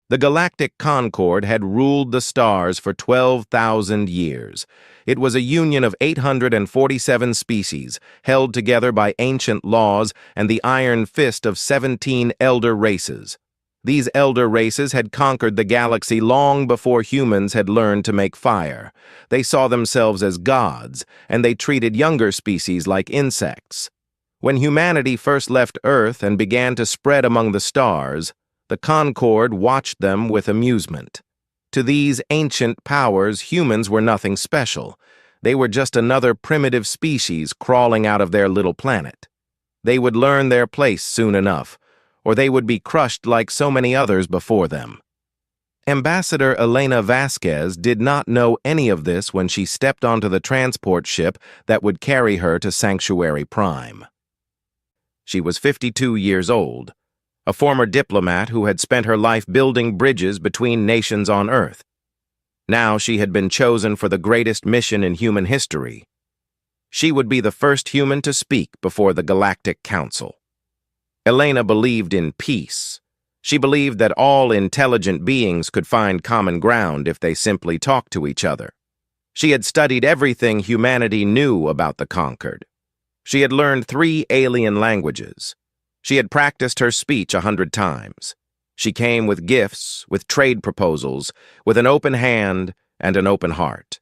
The Galactic Concord had ruled the stars for 12,000 years. It was a union of 847 species, held together by ancient laws and the iron fist of 17 elder races. These elder races had conquered the galaxy long before humans had learned to make fire. They saw themselves as gods, and they treated younger species like insects. When humanity first left Earth and began to spread among the stars, the Concord watched them with amusement. To these ancient powers, humans were nothing special. They were just another primitive species crawling out of their little planet. They would learn their place soon enough, or they would be crushed like so many others before them. Ambassador Elena Vasquez did not know any of this when she stepped onto the transport ship that would carry her to Sanctuary Prime. She was 52 years old, a former diplomat who had spent her life building bridges between nations on Earth. Now she had been chosen for the greatest mission in human history. She would be the first human to speak before the Galactic Council. Elena believed in peace. She believed that all intelligent beings could find common ground if they simply talked to each other. She had studied everything humanity knew about the Concord. She had learned 3 alien languages. She had practiced her speech 100 times. She came with gifts, with trade proposals, with an open hand and an open heart.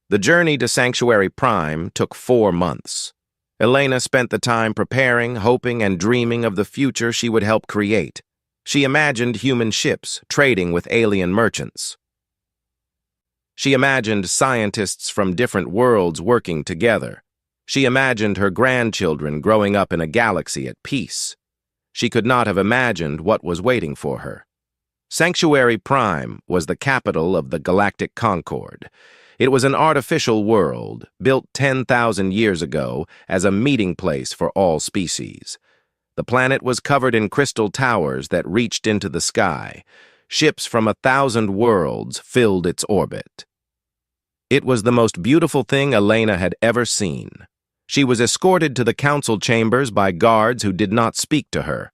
The journey to Sanctuary Prime took 4 months. Elena spent the time preparing, hoping, and dreaming of the future she would help create. She imagined human ships trading with alien merchants. She imagined scientists from different worlds working together. She imagined her grandchildren growing up in a galaxy at peace. She could not have imagined what was waiting for her. Sanctuary Prime was the capital of the Galactic Concord. It was an artificial world, built 10,000 years ago as a meeting place for all species. The planet was covered in crystal towers that reached into the sky. Ships from 1,000 worlds filled its orbit. It was the most beautiful thing Elena had ever seen. She was escorted to the council chambers by guards who did not speak to her.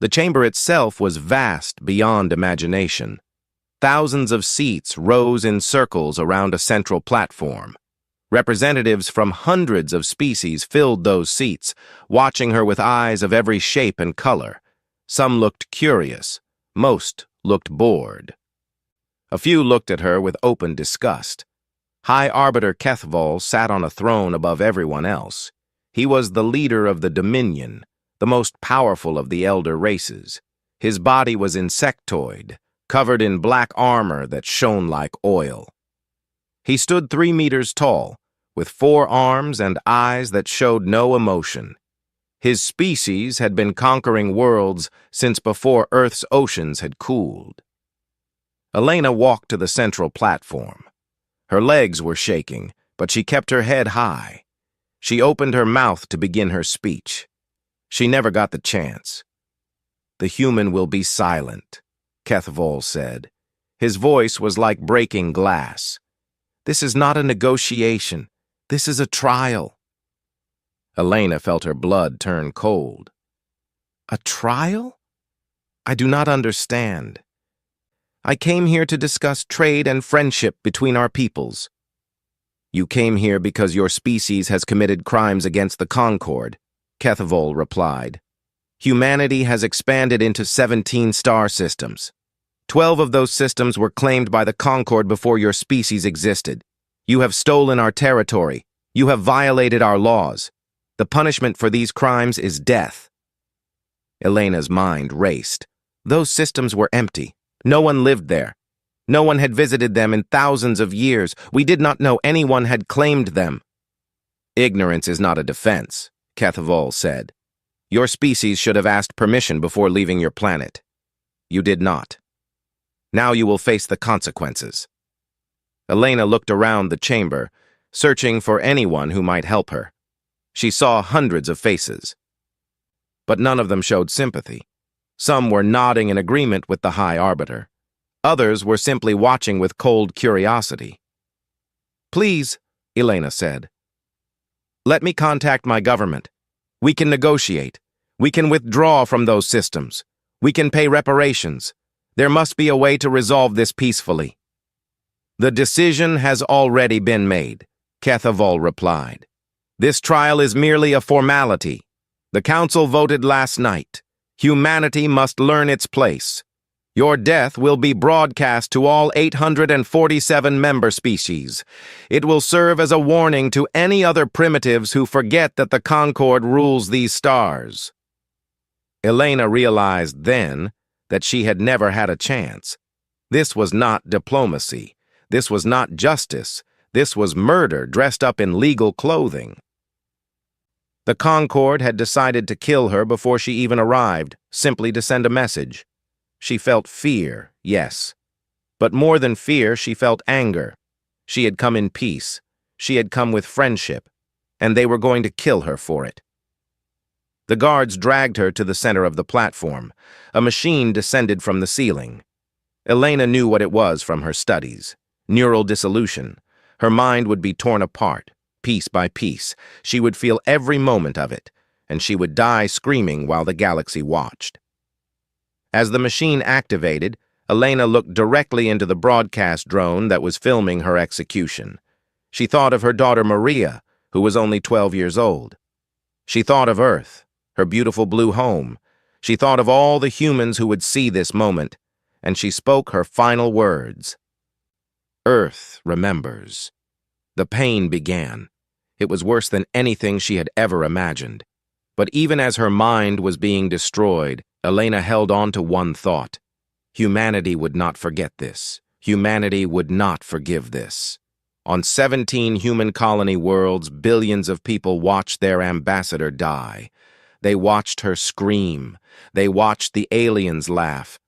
The chamber itself was vast beyond imagination. Thousands of seats rose in circles around a central platform. Representatives from hundreds of species filled those seats, watching her with eyes of every shape and color. Some looked curious. Most looked bored. A few looked at her with open disgust. High Arbiter Kethval sat on a throne above everyone else. He was the leader of the Dominion, the most powerful of the elder races. His body was insectoid, covered in black armor that shone like oil. He stood 3 meters tall, with 4 arms and eyes that showed no emotion. His species had been conquering worlds since before Earth's oceans had cooled. Elena walked to the central platform. Her legs were shaking, but she kept her head high. She opened her mouth to begin her speech. She never got the chance. "The human will be silent," Kethval said. His voice was like breaking glass. "This is not a negotiation. This is a trial." Elena felt her blood turn cold. "A trial? I do not understand. I came here to discuss trade and friendship between our peoples." "You came here because your species has committed crimes against the Concord," Kethval replied. "Humanity has expanded into 17 star systems. 12 of those systems were claimed by the Concord before your species existed. You have stolen our territory. You have violated our laws. The punishment for these crimes is death." Elena's mind raced. Those systems were empty. No one lived there. No one had visited them in thousands of years. We did not know anyone had claimed them. "Ignorance is not a defense," Kethval said. "Your species should have asked permission before leaving your planet. You did not. Now you will face the consequences." Elena looked around the chamber, searching for anyone who might help her. She saw hundreds of faces, but none of them showed sympathy. Some were nodding in agreement with the High Arbiter. Others were simply watching with cold curiosity. "Please," Elena said, "let me contact my government. We can negotiate. We can withdraw from those systems. We can pay reparations. There must be a way to resolve this peacefully. The decision has already been made, HFY replied. This trial is merely a formality. The council voted last night. Humanity must learn its place. Your death will be broadcast to all 847 member species. It will serve as a warning to any other primitives who forget that the Concord rules these stars. Elena realized then that she had never had a chance. This was not diplomacy. This was not justice. This was murder dressed up in legal clothing. The Concord had decided to kill her before she even arrived, simply to send a message. She felt fear, yes. But more than fear, she felt anger. She had come in peace. She had come with friendship. And they were going to kill her for it. The guards dragged her to the center of the platform. A machine descended from the ceiling. Elena knew what it was from her studies. Neural dissolution. Her mind would be torn apart, piece by piece. She would feel every moment of it, and she would die screaming while the galaxy watched. As the machine activated, Elena looked directly into the broadcast drone that was filming her execution. She thought of her daughter Maria, who was only 12 years old. She thought of Earth, her beautiful blue home. She thought of all the humans who would see this moment, and she spoke her final words. Earth remembers. The pain began. It was worse than anything she had ever imagined. But even as her mind was being destroyed, Elena held on to one thought. Humanity would not forget this. Humanity would not forgive this. On 17 human colony worlds, billions of people watched their ambassador die. They watched her scream. They watched the aliens laugh.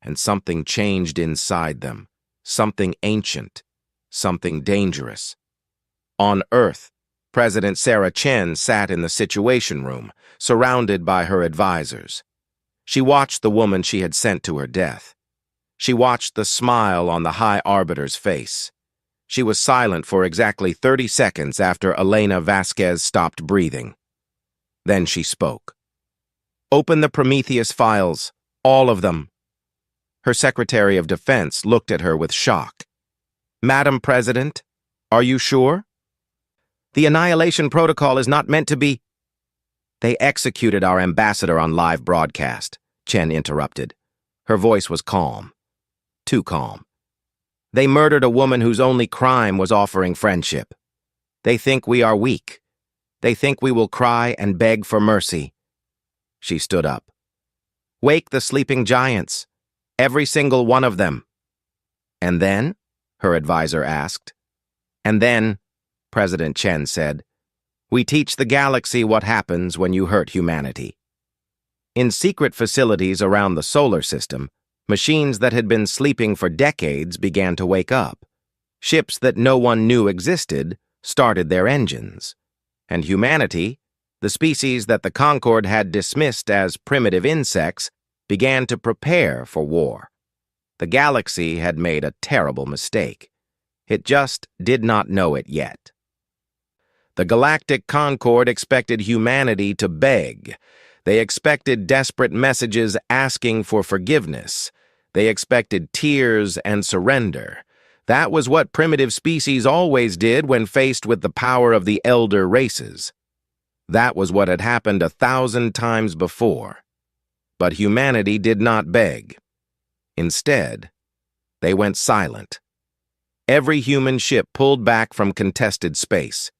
And something changed inside them. Something ancient. Something dangerous. On Earth, President Sarah Chen sat in the Situation Room, surrounded by her advisors. She watched the woman she had sent to her death. She watched the smile on the High Arbiter's face. She was silent for exactly 30 seconds after Elena Vasquez stopped breathing. Then she spoke. Open the Prometheus files, all of them. Her Secretary of Defense looked at her with shock. Madam President, are you sure? The Annihilation Protocol is not meant to be... They executed our ambassador on live broadcast, Chen interrupted. Her voice was calm. Too calm. They murdered a woman whose only crime was offering friendship. They think we are weak. They think we will cry and beg for mercy. She stood up. Wake the sleeping giants. Every single one of them. And then? Her advisor asked. And then, President Chen said, we teach the galaxy what happens when you hurt humanity. In secret facilities around the solar system, machines that had been sleeping for decades began to wake up. Ships that no one knew existed started their engines. And humanity, the species that the Concord had dismissed as primitive insects, began to prepare for war. The galaxy had made a terrible mistake. It just did not know it yet. The Galactic Concord expected humanity to beg. They expected desperate messages asking for forgiveness. They expected tears and surrender. That was what primitive species always did when faced with the power of the elder races. That was what had happened 1,000 times before. But humanity did not beg. Instead, they went silent. Every human ship pulled back from contested space.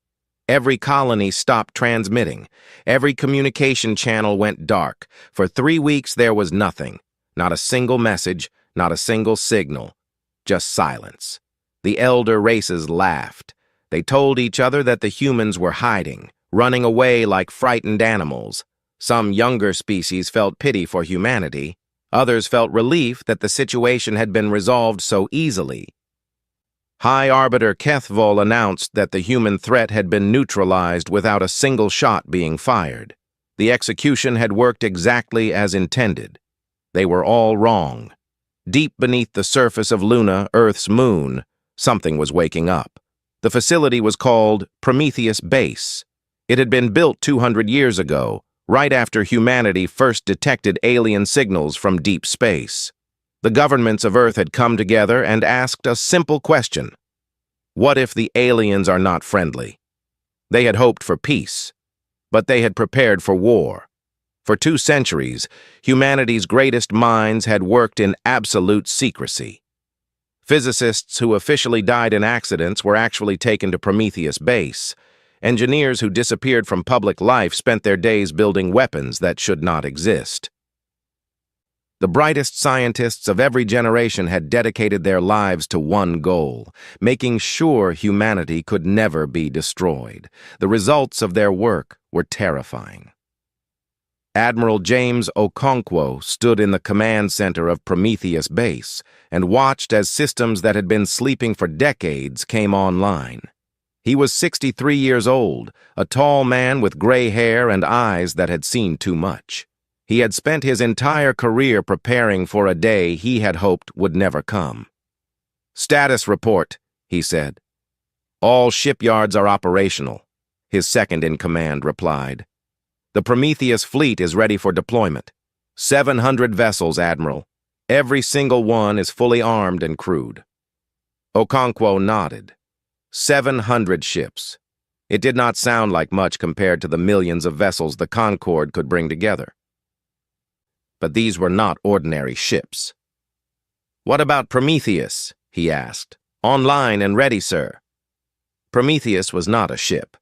Every colony stopped transmitting. Every communication channel went dark. For 3 weeks there was nothing. Not a single message, not a single signal. Just silence. The elder races laughed. They told each other that the humans were hiding, running away like frightened animals. Some younger species felt pity for humanity. Others felt relief that the situation had been resolved so easily. High Arbiter HFY announced that the human threat had been neutralized without a single shot being fired. The execution had worked exactly as intended. They were all wrong. Deep beneath the surface of Luna, Earth's moon, something was waking up. The facility was called Prometheus Base. It had been built 200 years ago, right after humanity first detected alien signals from deep space. The governments of Earth had come together and asked a simple question. What if the aliens are not friendly? They had hoped for peace, but they had prepared for war. For 2 centuries, humanity's greatest minds had worked in absolute secrecy. Physicists who officially died in accidents were actually taken to Prometheus Base. Engineers who disappeared from public life spent their days building weapons that should not exist. The brightest scientists of every generation had dedicated their lives to one goal, making sure humanity could never be destroyed. The results of their work were terrifying. Admiral James Okonkwo stood in the command center of Prometheus Base and watched as systems that had been sleeping for decades came online. He was 63 years old, a tall man with gray hair and eyes that had seen too much. He had spent his entire career preparing for a day he had hoped would never come. "Status report," he said. "All shipyards are operational," his second-in-command replied. "The Prometheus fleet is ready for deployment. 700 vessels, Admiral. Every single one is fully armed and crewed." Okonkwo nodded. 700 ships. It did not sound like much compared to the millions of vessels the Concorde could bring together. But these were not ordinary ships. "What about Prometheus?" he asked. "Online and ready, sir." Prometheus was not a ship.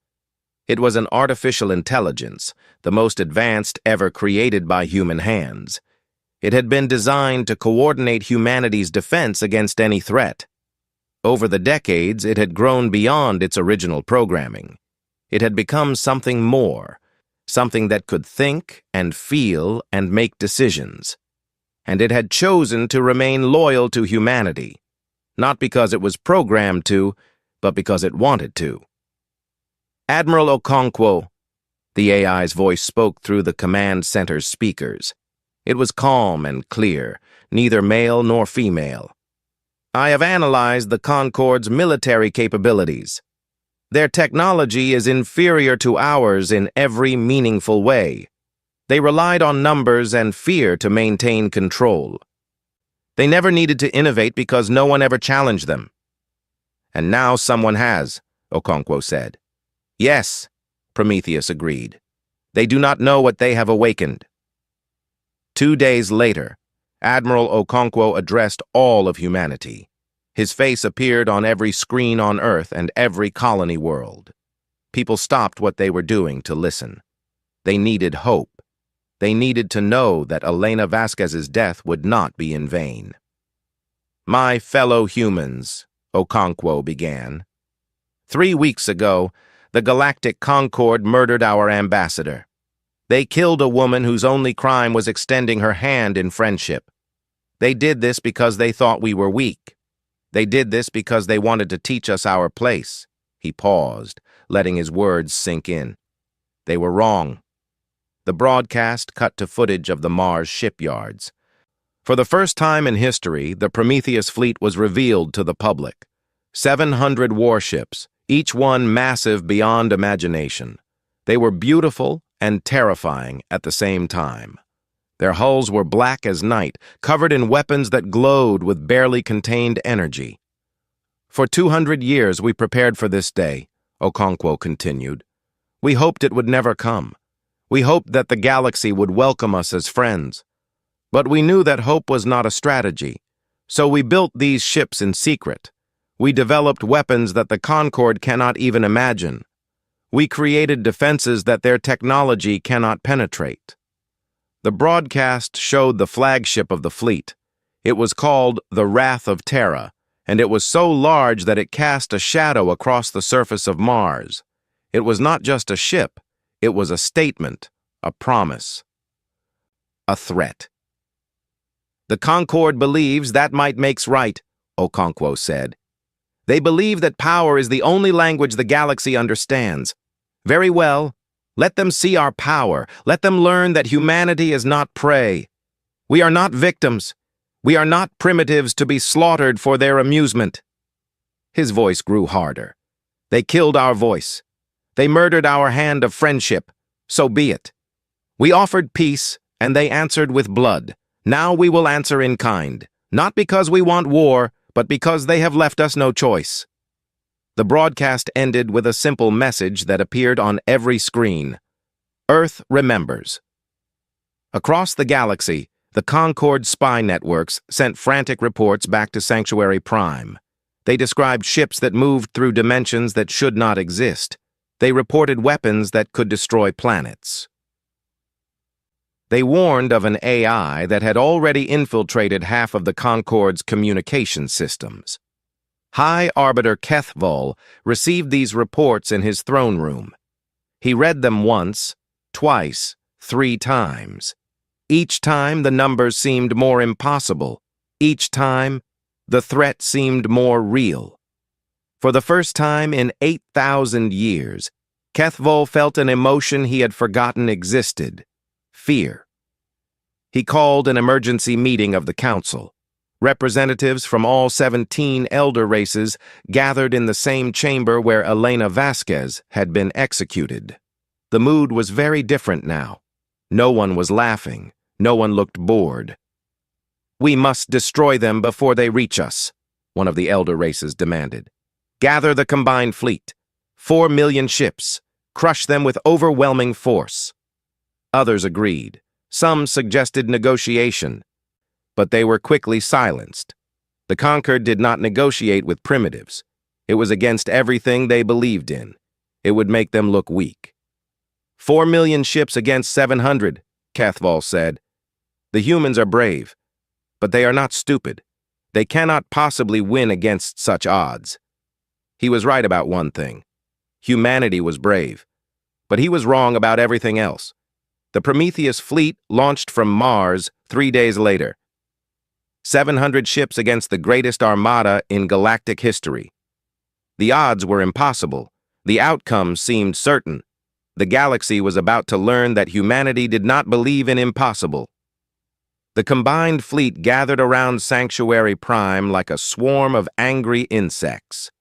It was an artificial intelligence, the most advanced ever created by human hands. It had been designed to coordinate humanity's defense against any threat. Over the decades, it had grown beyond its original programming. It had become something more, something that could think and feel and make decisions. And it had chosen to remain loyal to humanity, not because it was programmed to, but because it wanted to. "Admiral Okonkwo," the AI's voice spoke through the command center's speakers. It was calm and clear, neither male nor female. "I have analyzed the Concorde's military capabilities. Their technology is inferior to ours in every meaningful way. They relied on numbers and fear to maintain control. They never needed to innovate because no one ever challenged them." "And now someone has," Okonkwo said. "Yes," Prometheus agreed. "They do not know what they have awakened." 2 days later, Admiral Okonkwo addressed all of humanity. His face appeared on every screen on Earth and every colony world. People stopped what they were doing to listen. They needed hope. They needed to know that Elena Vasquez's death would not be in vain. "My fellow humans," Okonkwo began. 3 weeks ago, the Galactic Concorde murdered our ambassador. They killed a woman whose only crime was extending her hand in friendship. They did this because they thought we were weak. They did this because they wanted to teach us our place." He paused, letting his words sink in. They were wrong. The broadcast cut to footage of the Mars shipyards. For the first time in history, the Prometheus fleet was revealed to the public. 700 warships, each one massive beyond imagination. They were beautiful and terrifying at the same time. Their hulls were black as night, covered in weapons that glowed with barely contained energy. "For 200 years we prepared for this day," Okonkwo continued. "We hoped it would never come. We hoped that the galaxy would welcome us as friends. But we knew that hope was not a strategy, so we built these ships in secret. We developed weapons that the Concorde cannot even imagine. We created defenses that their technology cannot penetrate." The broadcast showed the flagship of the fleet. It was called the Wrath of Terra, and it was so large that it cast a shadow across the surface of Mars. It was not just a ship, it was a statement, a promise, a threat. "The Concorde believes that might makes right," Okonkwo said. "They believe that power is the only language the galaxy understands. Very well. Let them see our power. Let them learn that humanity is not prey. We are not victims. We are not primitives to be slaughtered for their amusement." His voice grew harder. "They killed our voice. They murdered our hand of friendship. So be it. We offered peace, and they answered with blood. Now we will answer in kind. Not because we want war, but because they have left us no choice. The broadcast ended with a simple message that appeared on every screen. Earth remembers. Across the galaxy, the Concord spy networks sent frantic reports back to Sanctuary Prime. They described ships that moved through dimensions that should not exist. They reported weapons that could destroy planets. They warned of an AI that had already infiltrated half of the Concord's communication systems. High Arbiter Kethvol received these reports in his throne room. He read them once, twice, 3 times. Each time the numbers seemed more impossible. Each time the threat seemed more real. For the first time in 8,000 years, Kethvol felt an emotion he had forgotten existed: fear. He called an emergency meeting of the Council. Representatives from all 17 elder races gathered in the same chamber where Elena Vasquez had been executed. The mood was very different now. No one was laughing. No one looked bored. "We must destroy them before they reach us," one of the elder races demanded. "Gather the combined fleet. 4 million ships. Crush them with overwhelming force." Others agreed. Some suggested negotiation, but they were quickly silenced. The conquered did not negotiate with primitives. It was against everything they believed in. It would make them look weak. 4 million ships against 700, Kethvol said. "The humans are brave, but they are not stupid. They cannot possibly win against such odds." He was right about one thing. Humanity was brave, but he was wrong about everything else. The Prometheus fleet launched from Mars 3 days later. 700 ships against the greatest armada in galactic history. The odds were impossible. The outcome seemed certain. The galaxy was about to learn that humanity did not believe in impossible. The combined fleet gathered around Sanctuary Prime like a swarm of angry insects.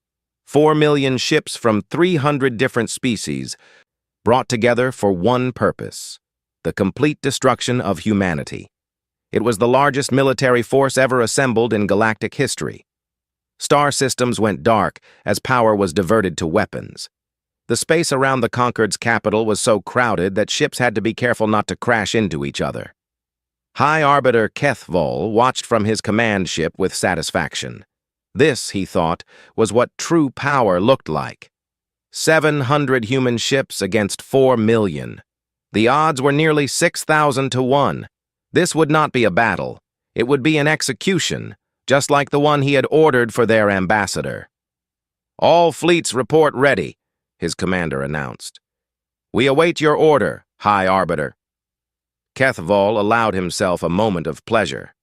4 million ships from 300 different species, brought together for one purpose: the complete destruction of humanity. It was the largest military force ever assembled in galactic history. Star systems went dark as power was diverted to weapons. The space around the Concord's capital was so crowded that ships had to be careful not to crash into each other. High Arbiter Kethvol watched from his command ship with satisfaction. This, he thought, was what true power looked like. 700 human ships against 4 million. The odds were nearly 6,000 to 1. This would not be a battle. It would be an execution, just like the one he had ordered for their ambassador. "All fleets report ready," his commander announced. "We await your order, High Arbiter." Kethvol allowed himself a moment of pleasure.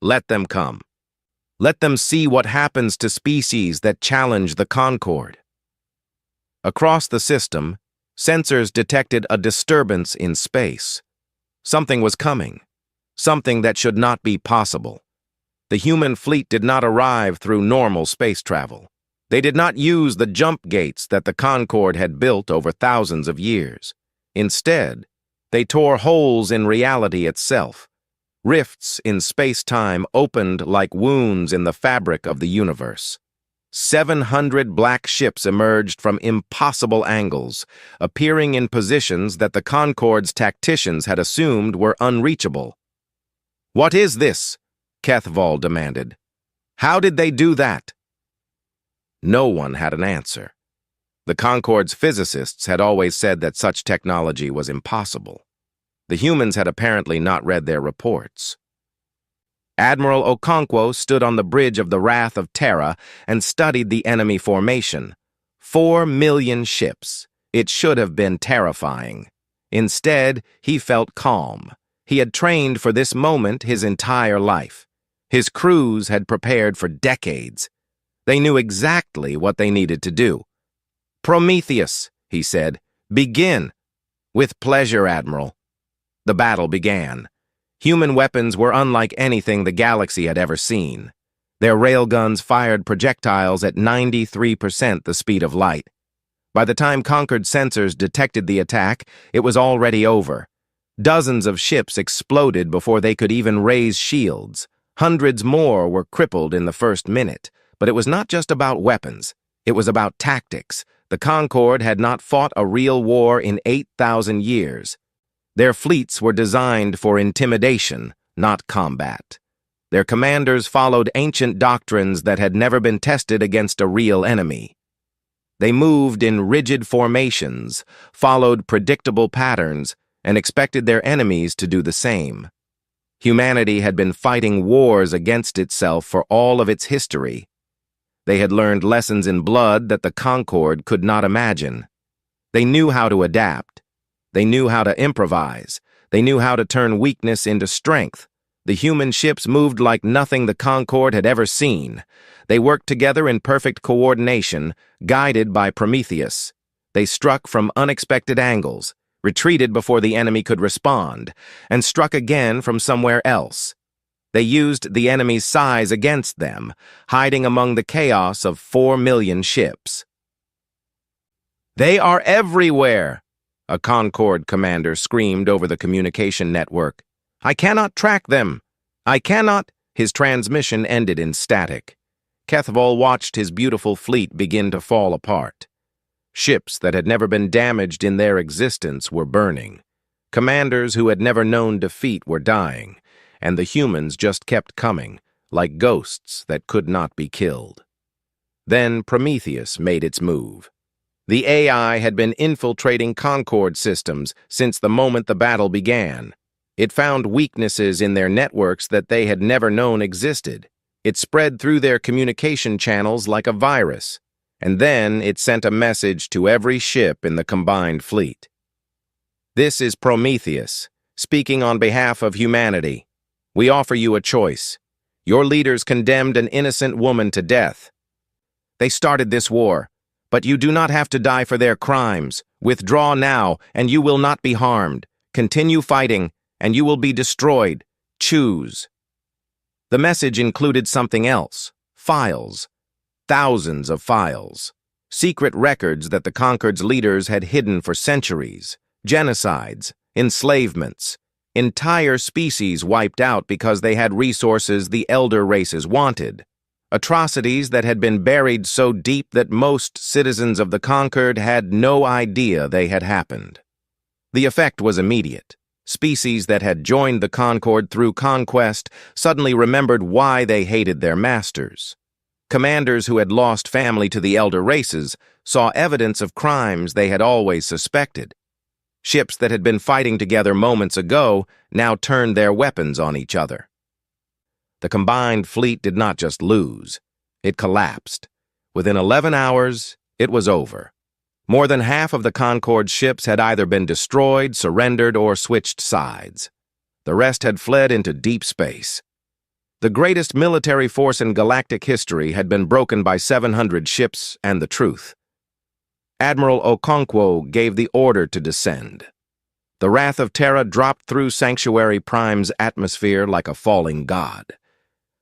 Let them come. Let them see what happens to species that challenge the Concord. Across the system, sensors detected a disturbance in space. Something was coming. Something that should not be possible. The human fleet did not arrive through normal space travel. They did not use the jump gates that the Concord had built over thousands of years. Instead, they tore holes in reality itself. Rifts in space-time opened like wounds in the fabric of the universe. 700 black ships emerged from impossible angles, appearing in positions that the Concord's tacticians had assumed were unreachable. "What is this?" Kethvol demanded. "How did they do that?" No one had an answer. The Concord's physicists had always said that such technology was impossible. The humans had apparently not read their reports. Admiral Okonkwo stood on the bridge of the Wrath of Terra and studied the enemy formation. 4 million ships. It should have been terrifying. Instead, he felt calm. He had trained for this moment his entire life. His crews had prepared for decades. They knew exactly what they needed to do. "Prometheus," he said, "begin." "With pleasure, Admiral." The battle began. Human weapons were unlike anything the galaxy had ever seen. Their railguns fired projectiles at 93% the speed of light. By the time Concord sensors detected the attack, it was already over. Dozens of ships exploded before they could even raise shields. Hundreds more were crippled in the first minute, but it was not just about weapons. It was about tactics. The Concord had not fought a real war in 8,000 years. Their fleets were designed for intimidation, not combat. Their commanders followed ancient doctrines that had never been tested against a real enemy. They moved in rigid formations, followed predictable patterns, and expected their enemies to do the same. Humanity had been fighting wars against itself for all of its history. They had learned lessons in blood that the Concord could not imagine. They knew how to adapt. They knew how to improvise. They knew how to turn weakness into strength. The human ships moved like nothing the Concord had ever seen. They worked together in perfect coordination, guided by Prometheus. They struck from unexpected angles, retreated before the enemy could respond, and struck again from somewhere else. They used the enemy's size against them, hiding among the chaos of 4 million ships. "They are everywhere!" a Concord commander screamed over the communication network. "I cannot track them! I cannot—" His transmission ended in static. Kethvol watched his beautiful fleet begin to fall apart. Ships that had never been damaged in their existence were burning. Commanders who had never known defeat were dying, and the humans just kept coming, like ghosts that could not be killed. Then Prometheus made its move. The AI had been infiltrating Concord systems since the moment the battle began. It found weaknesses in their networks that they had never known existed. It spread through their communication channels like a virus, and then it sent a message to every ship in the combined fleet. "This is Prometheus, speaking on behalf of humanity. We offer you a choice. Your leaders condemned an innocent woman to death. They started this war, but you do not have to die for their crimes. Withdraw now, and you will not be harmed. Continue fighting, and you will be destroyed. Choose." The message included something else: files. Thousands of files. Secret records that the Concord's leaders had hidden for centuries. Genocides, enslavements. Entire species wiped out because they had resources the elder races wanted. Atrocities that had been buried so deep that most citizens of the Concord had no idea they had happened. The effect was immediate. Species that had joined the Concord through conquest suddenly remembered why they hated their masters. Commanders who had lost family to the elder races saw evidence of crimes they had always suspected. Ships that had been fighting together moments ago now turned their weapons on each other. The combined fleet did not just lose, it collapsed. Within 11 hours, it was over. More than half of the Concord's ships had either been destroyed, surrendered, or switched sides. The rest had fled into deep space. The greatest military force in galactic history had been broken by 700 ships and the truth. Admiral Okonkwo gave the order to descend. The wrath of Terra dropped through Sanctuary Prime's atmosphere like a falling god.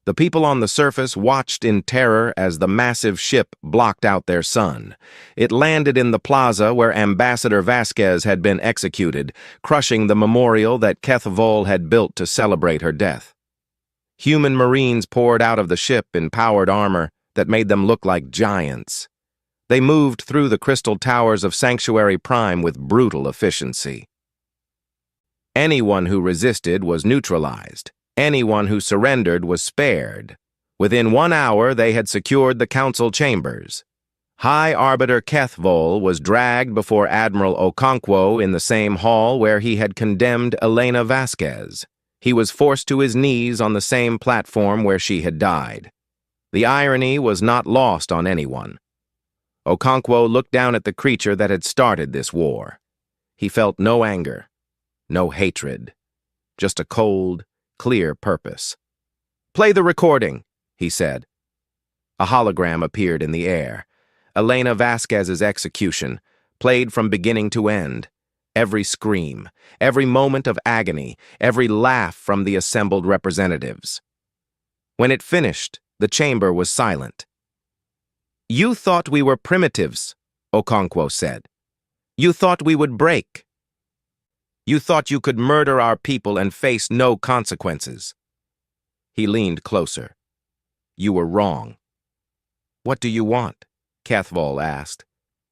The people on the surface watched in terror as the massive ship blocked out their sun. It landed in the plaza where Ambassador Vasquez had been executed, crushing the memorial that Kethvol had built to celebrate her death. Human Marines poured out of the ship in powered armor that made them look like giants. They moved through the crystal towers of Sanctuary Prime with brutal efficiency. Anyone who resisted was neutralized. Anyone who surrendered was spared. Within 1 hour, they had secured the council chambers. High Arbiter Kethvol was dragged before Admiral Okonkwo in the same hall where he had condemned Elena Vasquez. He was forced to his knees on the same platform where she had died. The irony was not lost on anyone. Okonkwo looked down at the creature that had started this war. He felt no anger, no hatred, just a cold, clear purpose. "Play the recording," he said. A hologram appeared in the air. Elena Vasquez's execution, played from beginning to end. Every scream, every moment of agony, every laugh from the assembled representatives. When it finished, the chamber was silent. "You thought we were primitives," Okonkwo said. "You thought we would break. You thought you could murder our people and face no consequences. He leaned closer. You were wrong. What do you want? Kethval asked.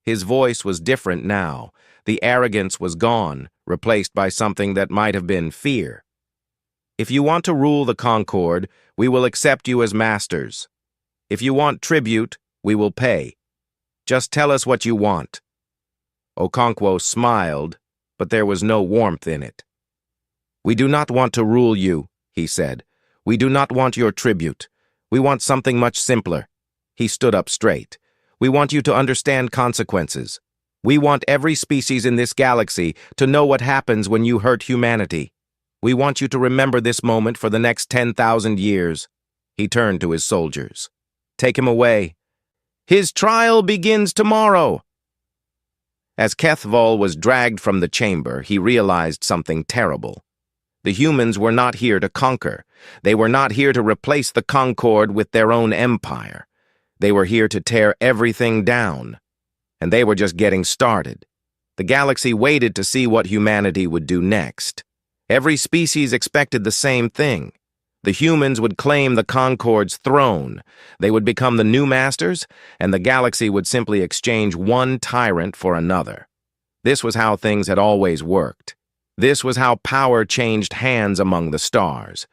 His voice was different now. The arrogance was gone, replaced by something that might have been fear. If you want to rule the Concord, we will accept you as masters. If you want tribute, we will pay. Just tell us what you want. Okonkwo smiled, but there was no warmth in it. We do not want to rule you, he said. We do not want your tribute. We want something much simpler. He stood up straight. We want you to understand consequences. We want every species in this galaxy to know what happens when you hurt humanity. We want you to remember this moment for the next 10,000 years. He turned to his soldiers. Take him away. His trial begins tomorrow. As Kethval was dragged from the chamber, he realized something terrible. The humans were not here to conquer. They were not here to replace the Concord with their own empire. They were here to tear everything down. And they were just getting started. The galaxy waited to see what humanity would do next. Every species expected the same thing. The humans would claim the Concord's throne. They would become the new masters, and the galaxy would simply exchange one tyrant for another. This was how things had always worked. This was how power changed hands among the stars.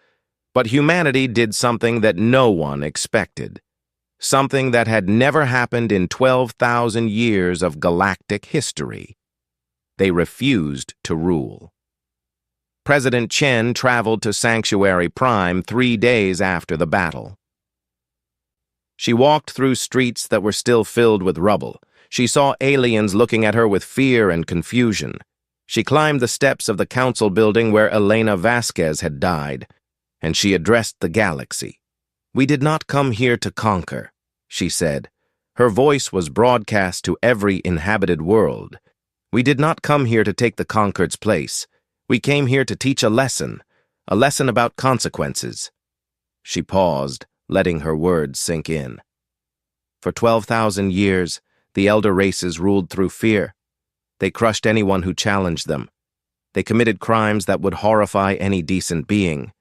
But humanity did something that no one expected. Something that had never happened in 12,000 years of galactic history. They refused to rule. President Chen traveled to Sanctuary Prime 3 days after the battle. She walked through streets that were still filled with rubble. She saw aliens looking at her with fear and confusion. She climbed the steps of the council building where Elena Vasquez had died, and she addressed the galaxy. We did not come here to conquer, she said. Her voice was broadcast to every inhabited world. We did not come here to take the Concord's place. We came here to teach a lesson about consequences. She paused, letting her words sink in. For 12,000 years, the elder races ruled through fear. They crushed anyone who challenged them. They committed crimes that would horrify any decent being.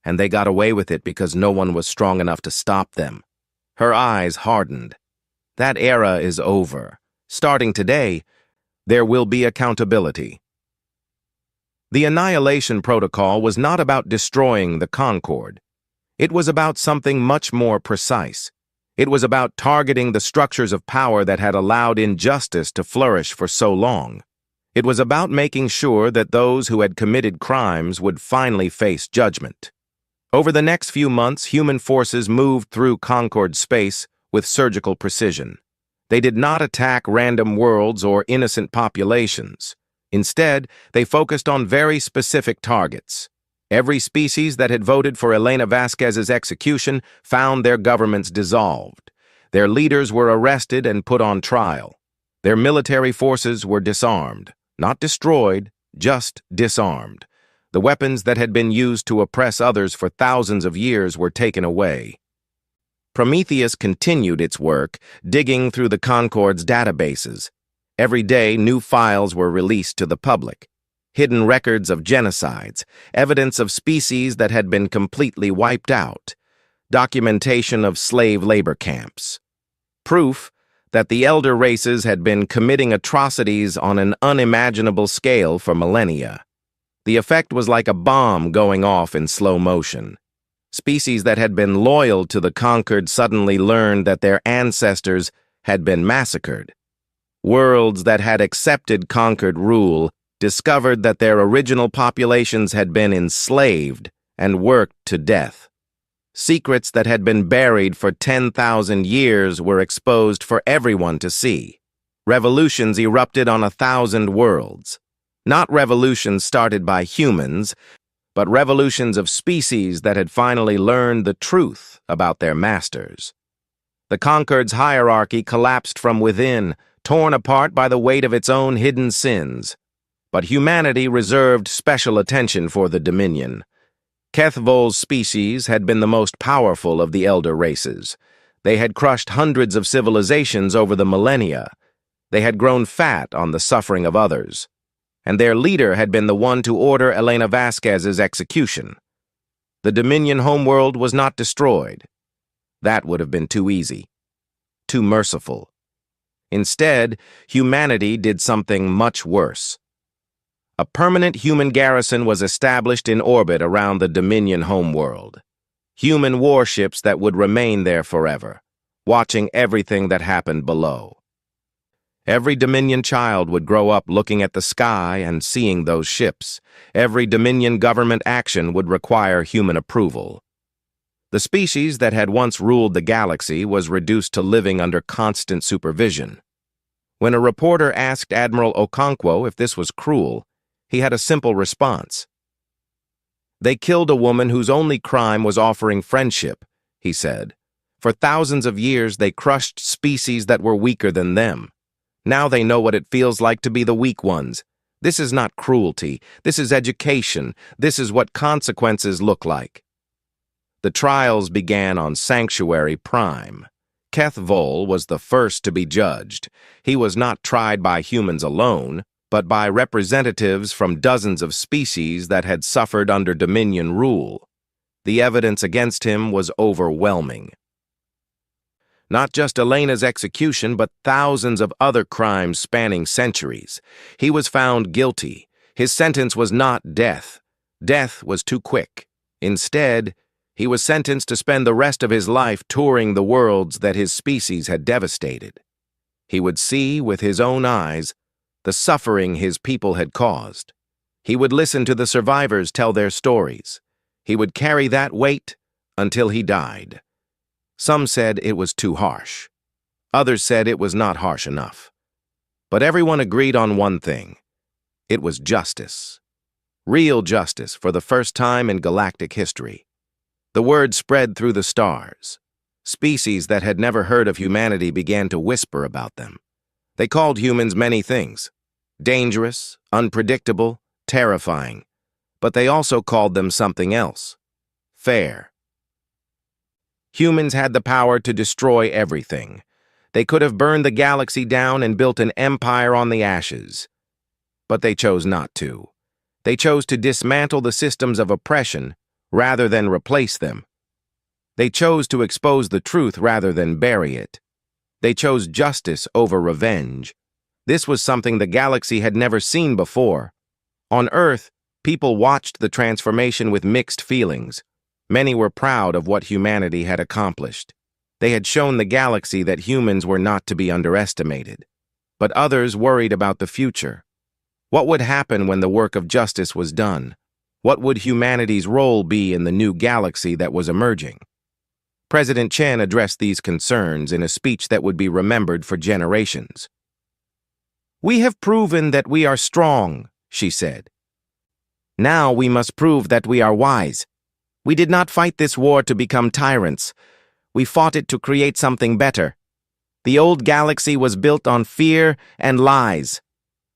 And they got away with it because no one was strong enough to stop them. Her eyes hardened. That era is over. Starting today, there will be accountability. The Annihilation Protocol was not about destroying the Concord. It was about something much more precise. It was about targeting the structures of power that had allowed injustice to flourish for so long. It was about making sure that those who had committed crimes would finally face judgment. Over the next few months, human forces moved through Concord space with surgical precision. They did not attack random worlds or innocent populations. Instead, they focused on very specific targets. Every species that had voted for Elena Vasquez's execution found their governments dissolved. Their leaders were arrested and put on trial. Their military forces were disarmed. Not destroyed, just disarmed. The weapons that had been used to oppress others for thousands of years were taken away. Prometheus continued its work, digging through the Concord's databases. Every day, new files were released to the public. Hidden records of genocides, evidence of species that had been completely wiped out, documentation of slave labor camps. Proof that the elder races had been committing atrocities on an unimaginable scale for millennia. The effect was like a bomb going off in slow motion. Species that had been loyal to the Concord suddenly learned that their ancestors had been massacred. Worlds that had accepted Concord rule discovered that their original populations had been enslaved and worked to death. Secrets that had been buried for 10,000 years were exposed for everyone to see. Revolutions erupted on 1,000 worlds. Not revolutions started by humans, but revolutions of species that had finally learned the truth about their masters. The Concord's hierarchy collapsed from within, torn apart by the weight of its own hidden sins. But humanity reserved special attention for the Dominion. Kethval's species had been the most powerful of the elder races. They had crushed hundreds of civilizations over the millennia. They had grown fat on the suffering of others. And their leader had been the one to order Elena Vasquez's execution. The Dominion homeworld was not destroyed. That would have been too easy, too merciful. Instead, humanity did something much worse. A permanent human garrison was established in orbit around the Dominion homeworld. Human warships that would remain there forever, watching everything that happened below. Every Dominion child would grow up looking at the sky and seeing those ships. Every Dominion government action would require human approval. The species that had once ruled the galaxy was reduced to living under constant supervision. When a reporter asked Admiral Okonkwo if this was cruel, he had a simple response. "They killed a woman whose only crime was offering friendship," he said. "For thousands of years they crushed species that were weaker than them. Now they know what it feels like to be the weak ones. This is not cruelty. This is education. This is what consequences look like." The trials began on Sanctuary Prime. Keth Vol was the first to be judged. He was not tried by humans alone, but by representatives from dozens of species that had suffered under Dominion rule. The evidence against him was overwhelming. Not just Elena's execution, but thousands of other crimes spanning centuries. He was found guilty. His sentence was not death. Death was too quick. Instead, he was sentenced to spend the rest of his life touring the worlds that his species had devastated. He would see with his own eyes the suffering his people had caused. He would listen to the survivors tell their stories. He would carry that weight until he died. Some said it was too harsh. Others said it was not harsh enough. But everyone agreed on one thing. It was justice. Real justice for the first time in galactic history. The word spread through the stars. Species that had never heard of humanity began to whisper about them. They called humans many things. Dangerous, unpredictable, terrifying. But they also called them something else. Fair. Humans had the power to destroy everything. They could have burned the galaxy down and built an empire on the ashes. But they chose not to. They chose to dismantle the systems of oppression rather than replace them. They chose to expose the truth rather than bury it. They chose justice over revenge. This was something the galaxy had never seen before. On Earth, people watched the transformation with mixed feelings. Many were proud of what humanity had accomplished. They had shown the galaxy that humans were not to be underestimated. But others worried about the future. What would happen when the work of justice was done? What would humanity's role be in the new galaxy that was emerging? President Chen addressed these concerns in a speech that would be remembered for generations. "We have proven that we are strong," she said. "Now we must prove that we are wise. We did not fight this war to become tyrants. We fought it to create something better. The old galaxy was built on fear and lies.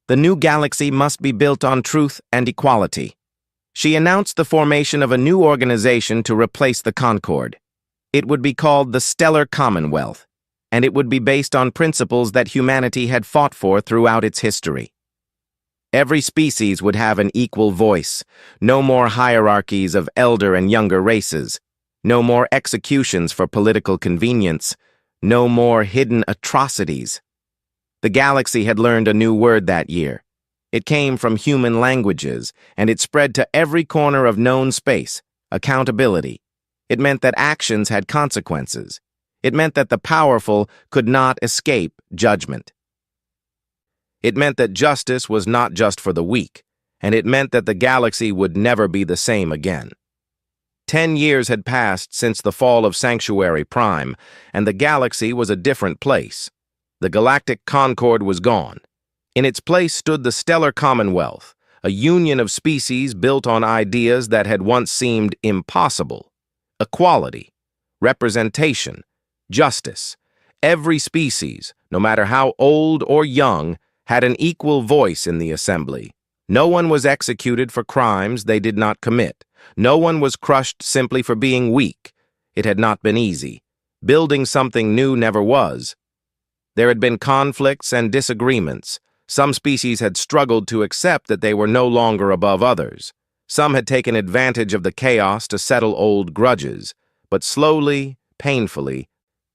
The new galaxy must be built on truth and equality." She announced the formation of a new organization to replace the Concord. It would be called the Stellar Commonwealth, and it would be based on principles that humanity had fought for throughout its history. Every species would have an equal voice. No more hierarchies of elder and younger races. No more executions for political convenience. No more hidden atrocities. The galaxy had learned a new word that year. It came from human languages, and it spread to every corner of known space. Accountability. It meant that actions had consequences. It meant that the powerful could not escape judgment. It meant that justice was not just for the weak, and it meant that the galaxy would never be the same again. 10 years had passed since the fall of Sanctuary Prime, and the galaxy was a different place. The Galactic Concord was gone. In its place stood the Stellar Commonwealth, a union of species built on ideas that had once seemed impossible. Equality, representation, justice. Every species, no matter how old or young, had an equal voice in the assembly. No one was executed for crimes they did not commit. No one was crushed simply for being weak. It had not been easy. Building something new never was. There had been conflicts and disagreements. Some species had struggled to accept that they were no longer above others. Some had taken advantage of the chaos to settle old grudges, but slowly, painfully,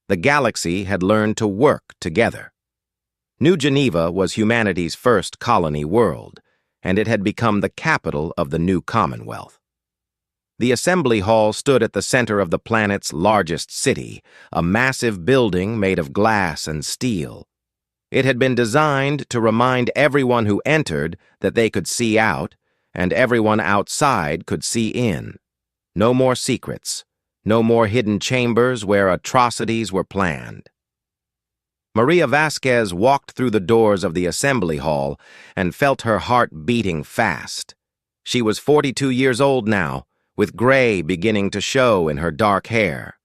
the galaxy had learned to work together. New Geneva was humanity's first colony world, and it had become the capital of the new Commonwealth. The assembly hall stood at the center of the planet's largest city, a massive building made of glass and steel. It had been designed to remind everyone who entered that they could see out, and everyone outside could see in. No more secrets, no more hidden chambers where atrocities were planned. Maria Vasquez walked through the doors of the assembly hall and felt her heart beating fast. She was 42 years old now, with gray beginning to show in her dark hair.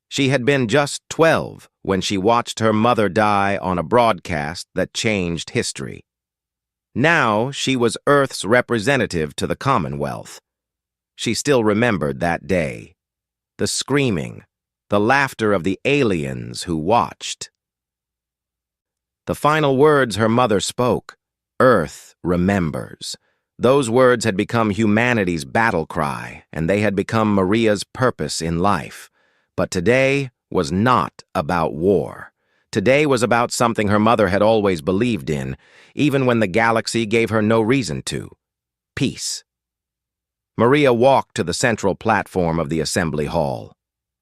She had been just 12 when she watched her mother die on a broadcast that changed history. Now she was Earth's representative to the Commonwealth. She still remembered that day. The screaming, the laughter of the aliens who watched. The final words her mother spoke, "Earth remembers." Those words had become humanity's battle cry, and they had become Maria's purpose in life. But today was not about war. Today was about something her mother had always believed in, even when the galaxy gave her no reason to: peace. Maria walked to the central platform of the assembly hall.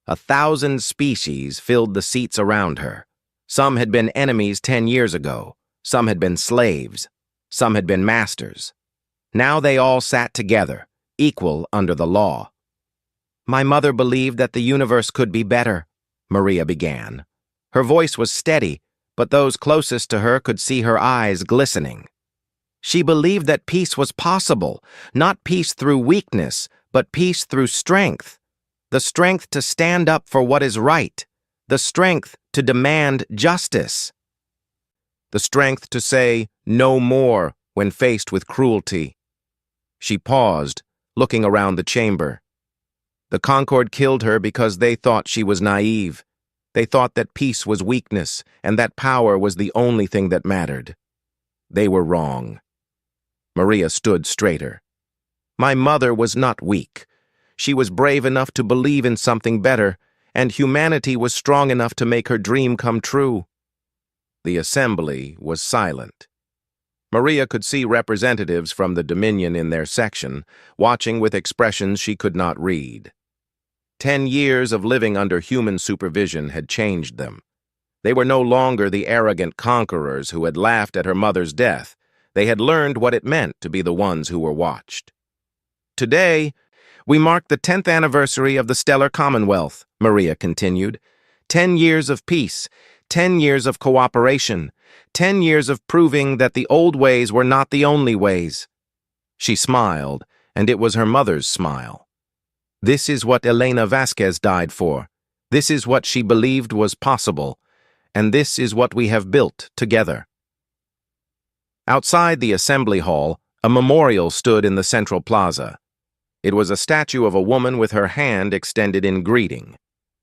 1,000 species filled the seats around her. Some had been enemies 10 years ago. Some had been slaves. Some had been masters. Now they all sat together, equal under the law. "My mother believed that the universe could be better," Maria began. Her voice was steady, but those closest to her could see her eyes glistening. She believed that peace was possible, not peace through weakness, but peace through strength. The strength to stand up for what is right. The strength to demand justice. The strength to say no more when faced with cruelty. She paused, looking around the chamber. The Concord killed her because they thought she was naive. They thought that peace was weakness and that power was the only thing that mattered. They were wrong. Maria stood straighter. My mother was not weak. She was brave enough to believe in something better, and humanity was strong enough to make her dream come true. The assembly was silent. Maria could see representatives from the Dominion in their section, watching with expressions she could not read. 10 years of living under human supervision had changed them. They were no longer the arrogant conquerors who had laughed at her mother's death. They had learned what it meant to be the ones who were watched. Today, we mark the 10th anniversary of the Stellar Commonwealth, Maria continued. 10 years of peace, 10 years of cooperation, 10 years of proving that the old ways were not the only ways. She smiled, and it was her mother's smile. This is what Elena Vasquez died for. This is what she believed was possible. And this is what we have built together. Outside the assembly hall, a memorial stood in the central plaza. It was a statue of a woman with her hand extended in greeting.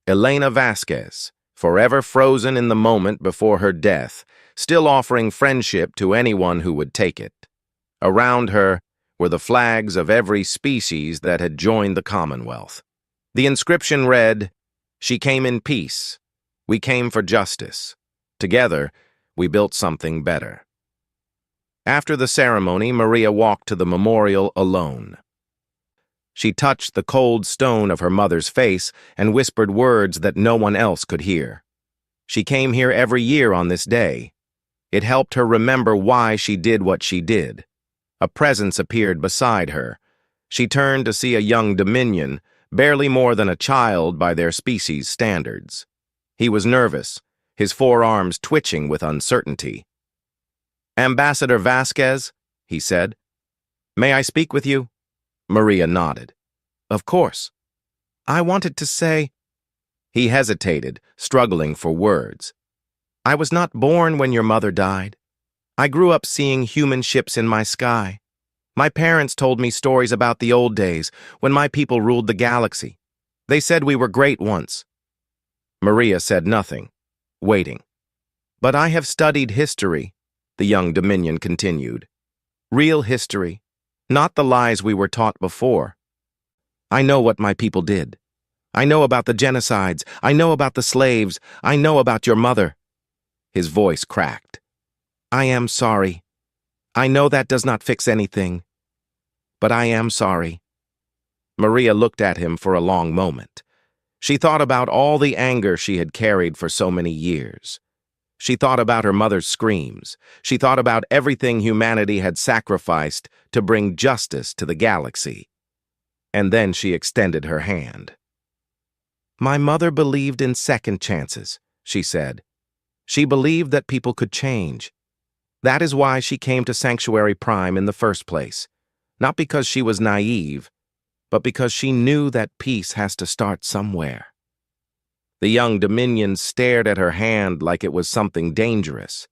Elena Vasquez, forever frozen in the moment before her death, still offering friendship to anyone who would take it. Around her were the flags of every species that had joined the Commonwealth. The inscription read, "She came in peace. We came for justice. Together, we built something better." After the ceremony, Maria walked to the memorial alone. She touched the cold stone of her mother's face and whispered words that no one else could hear. She came here every year on this day. It helped her remember why she did what she did. A presence appeared beside her. She turned to see a young Dominion, barely more than a child by their species' standards. He was nervous, his forearms twitching with uncertainty. "Ambassador Vasquez," he said, "may I speak with you?" Maria nodded. "Of course. I wanted to say—" He hesitated, struggling for words. "I was not born when your mother died. I grew up seeing human ships in my sky. My parents told me stories about the old days, when my people ruled the galaxy. They said we were great once." Maria said nothing, waiting. "But I have studied history," the young Dominion continued. "Real history. Not the lies we were taught before. I know what my people did. I know about the genocides. I know about the slaves. I know about your mother." His voice cracked. "I am sorry. I know that does not fix anything. But I am sorry." Maria looked at him for a long moment. She thought about all the anger she had carried for so many years. She thought about her mother's screams. She thought about everything humanity had sacrificed to bring justice to the galaxy. And then she extended her hand. "My mother believed in second chances," she said. "She believed that people could change. That is why she came to Sanctuary Prime in the first place. Not because she was naive, but because she knew that peace has to start somewhere." The young Dominion stared at her hand like it was something dangerous.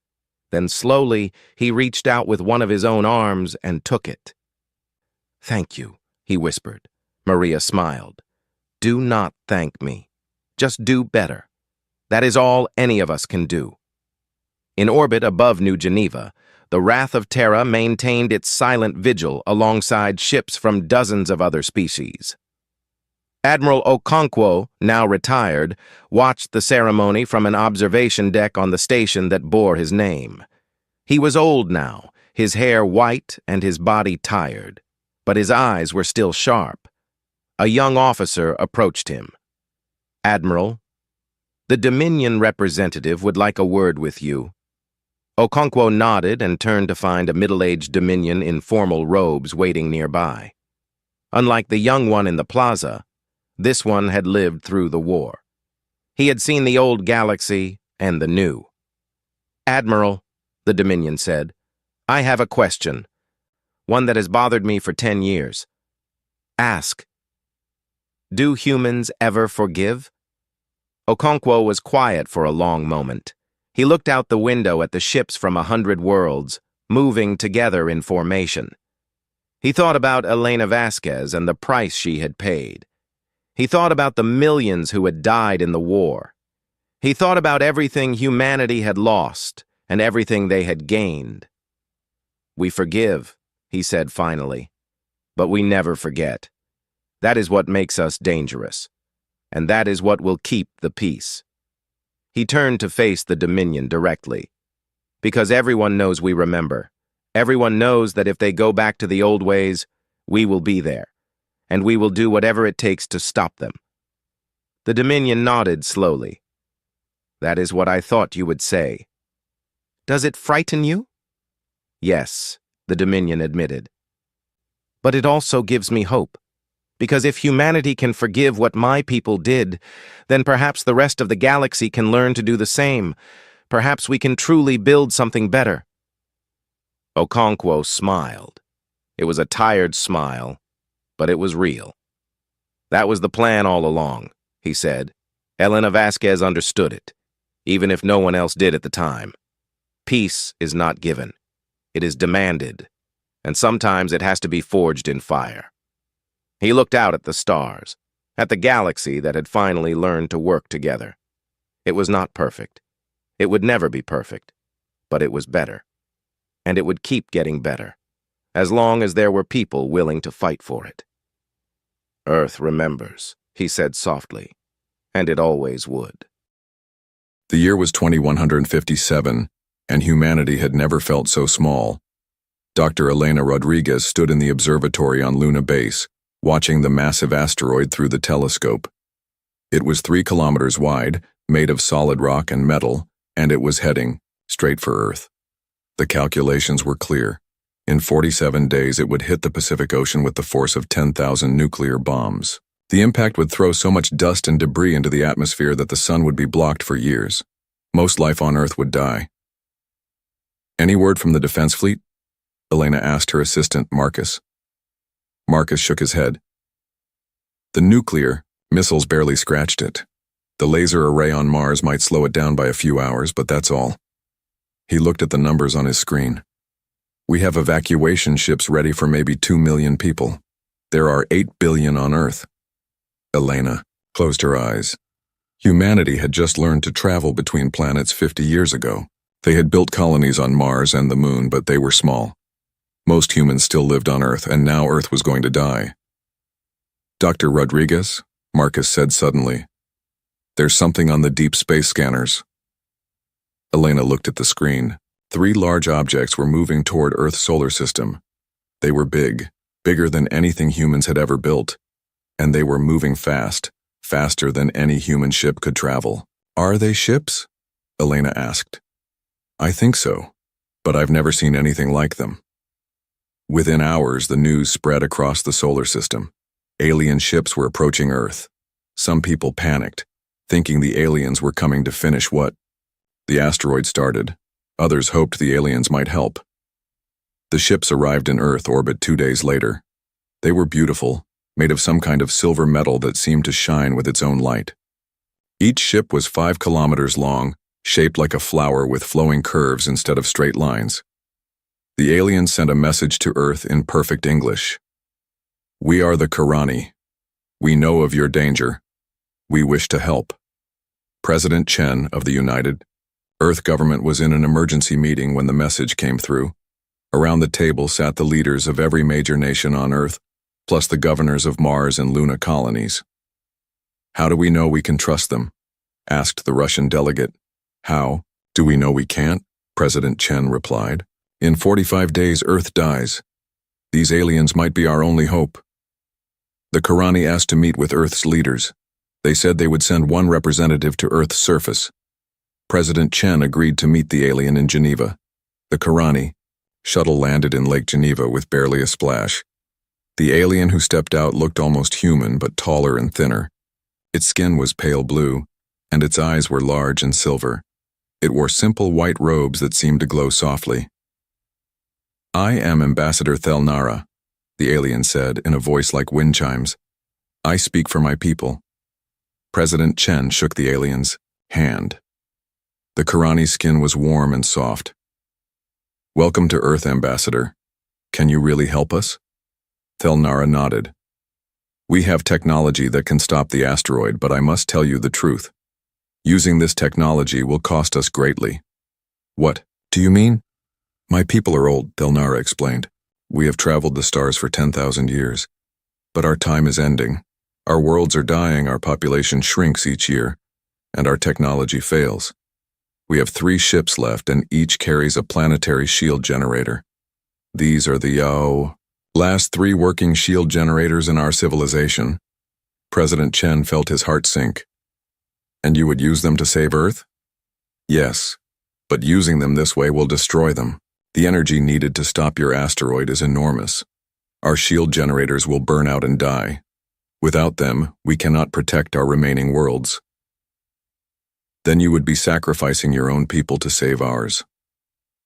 Then slowly, he reached out with one of his own arms and took it. "Thank you," he whispered. Maria smiled. "Do not thank me. Just do better. That is all any of us can do." In orbit above New Geneva, the Wrath of Terra maintained its silent vigil alongside ships from dozens of other species. Admiral Okonkwo, now retired, watched the ceremony from an observation deck on the station that bore his name. He was old now, his hair white and his body tired, but his eyes were still sharp. A young officer approached him. "Admiral, the Dominion representative would like a word with you." Okonkwo nodded and turned to find a middle-aged Dominion in formal robes waiting nearby. Unlike the young one in the plaza, this one had lived through the war. He had seen the old galaxy and the new. "Admiral," the Dominion said, "I have a question, one that has bothered me for 10 years. Ask, do humans ever forgive?" Okonkwo was quiet for a long moment. He looked out the window at the ships from 100 worlds, moving together in formation. He thought about Elena Vasquez and the price she had paid. He thought about the millions who had died in the war. He thought about everything humanity had lost and everything they had gained. "We forgive," he said finally, "but we never forget. That is what makes us dangerous, and that is what will keep the peace." He turned to face the Dominion directly. "Because everyone knows we remember. Everyone knows that if they go back to the old ways, we will be there, and we will do whatever it takes to stop them." The Dominion nodded slowly. "That is what I thought you would say." "Does it frighten you?" "Yes," the Dominion admitted. "But it also gives me hope. Because if humanity can forgive what my people did, then perhaps the rest of the galaxy can learn to do the same. Perhaps we can truly build something better." Okonkwo smiled. It was a tired smile, but it was real. "That was the plan all along," he said. "Elena Vasquez understood it, even if no one else did at the time. Peace is not given. It is demanded, and sometimes it has to be forged in fire." He looked out at the stars, at the galaxy that had finally learned to work together. It was not perfect. It would never be perfect, but it was better. And it would keep getting better, as long as there were people willing to fight for it. "Earth remembers," he said softly, "and it always would." The year was 2157, and humanity had never felt so small. Dr. Elena Rodriguez stood in the observatory on Luna Base, watching the massive asteroid through the telescope. It was 3 kilometers wide, made of solid rock and metal, and it was heading straight for Earth. The calculations were clear. In 47 days, it would hit the Pacific Ocean with the force of 10,000 nuclear bombs. The impact would throw so much dust and debris into the atmosphere that the sun would be blocked for years. Most life on Earth would die. "Any word from the defense fleet?" Elena asked her assistant, Marcus. Marcus shook his head. "The nuclear missiles barely scratched it. The laser array on Mars might slow it down by a few hours, but that's all." He looked at the numbers on his screen. "We have evacuation ships ready for maybe 2 million people. There are 8 billion on Earth." Elena closed her eyes. Humanity had just learned to travel between planets 50 years ago. They had built colonies on Mars and the Moon, but they were small. Most humans still lived on Earth, and now Earth was going to die. Dr. Rodriguez, Marcus said suddenly, "There's something on the deep space scanners." Elena looked at the screen. 3 large objects were moving toward Earth's solar system. They were big, bigger than anything humans had ever built, and they were moving fast, faster than any human ship could travel. "Are they ships?" Elena asked. "I think so, but I've never seen anything like them." Within hours, the news spread across the solar system. Alien ships were approaching Earth. Some people panicked, thinking the aliens were coming to finish what the asteroid started. Others hoped the aliens might help. The ships arrived in Earth orbit 2 days later. They were beautiful, made of some kind of silver metal that seemed to shine with its own light. Each ship was 5 kilometers long, shaped like a flower with flowing curves instead of straight lines. The aliens sent a message to Earth in perfect English. "We are the Karani. We know of your danger. We wish to help." President Chen of the United Earth government was in an emergency meeting when the message came through. Around the table sat the leaders of every major nation on Earth, plus the governors of Mars and Luna colonies. "How do we know we can trust them?" asked the Russian delegate. "How do we know we can't?" President Chen replied. "In 45 days, Earth dies. These aliens might be our only hope." The Karani asked to meet with Earth's leaders. They said they would send 1 representative to Earth's surface. President Chen agreed to meet the alien in Geneva. The Karani shuttle landed in Lake Geneva with barely a splash. The alien who stepped out looked almost human, but taller and thinner. Its skin was pale blue, and its eyes were large and silver. It wore simple white robes that seemed to glow softly. "I am Ambassador Thelnara," the alien said in a voice like wind chimes. "I speak for my people." President Chen shook the alien's hand. The Karani's skin was warm and soft. "Welcome to Earth, Ambassador. Can you really help us?" Thelnara nodded. "We have technology that can stop the asteroid, but I must tell you the truth. Using this technology will cost us greatly." "What do you mean?" "My people are old," Thelnara explained. "We have traveled the stars for 10,000 years. But our time is ending. Our worlds are dying, our population shrinks each year, and our technology fails. We have 3 ships left, and each carries a planetary shield generator. These are the last 3 working shield generators in our civilization." President Chen felt his heart sink. "And you would use them to save Earth?" "Yes, but using them this way will destroy them. The energy needed to stop your asteroid is enormous. Our shield generators will burn out and die. Without them, we cannot protect our remaining worlds." "Then you would be sacrificing your own people to save ours."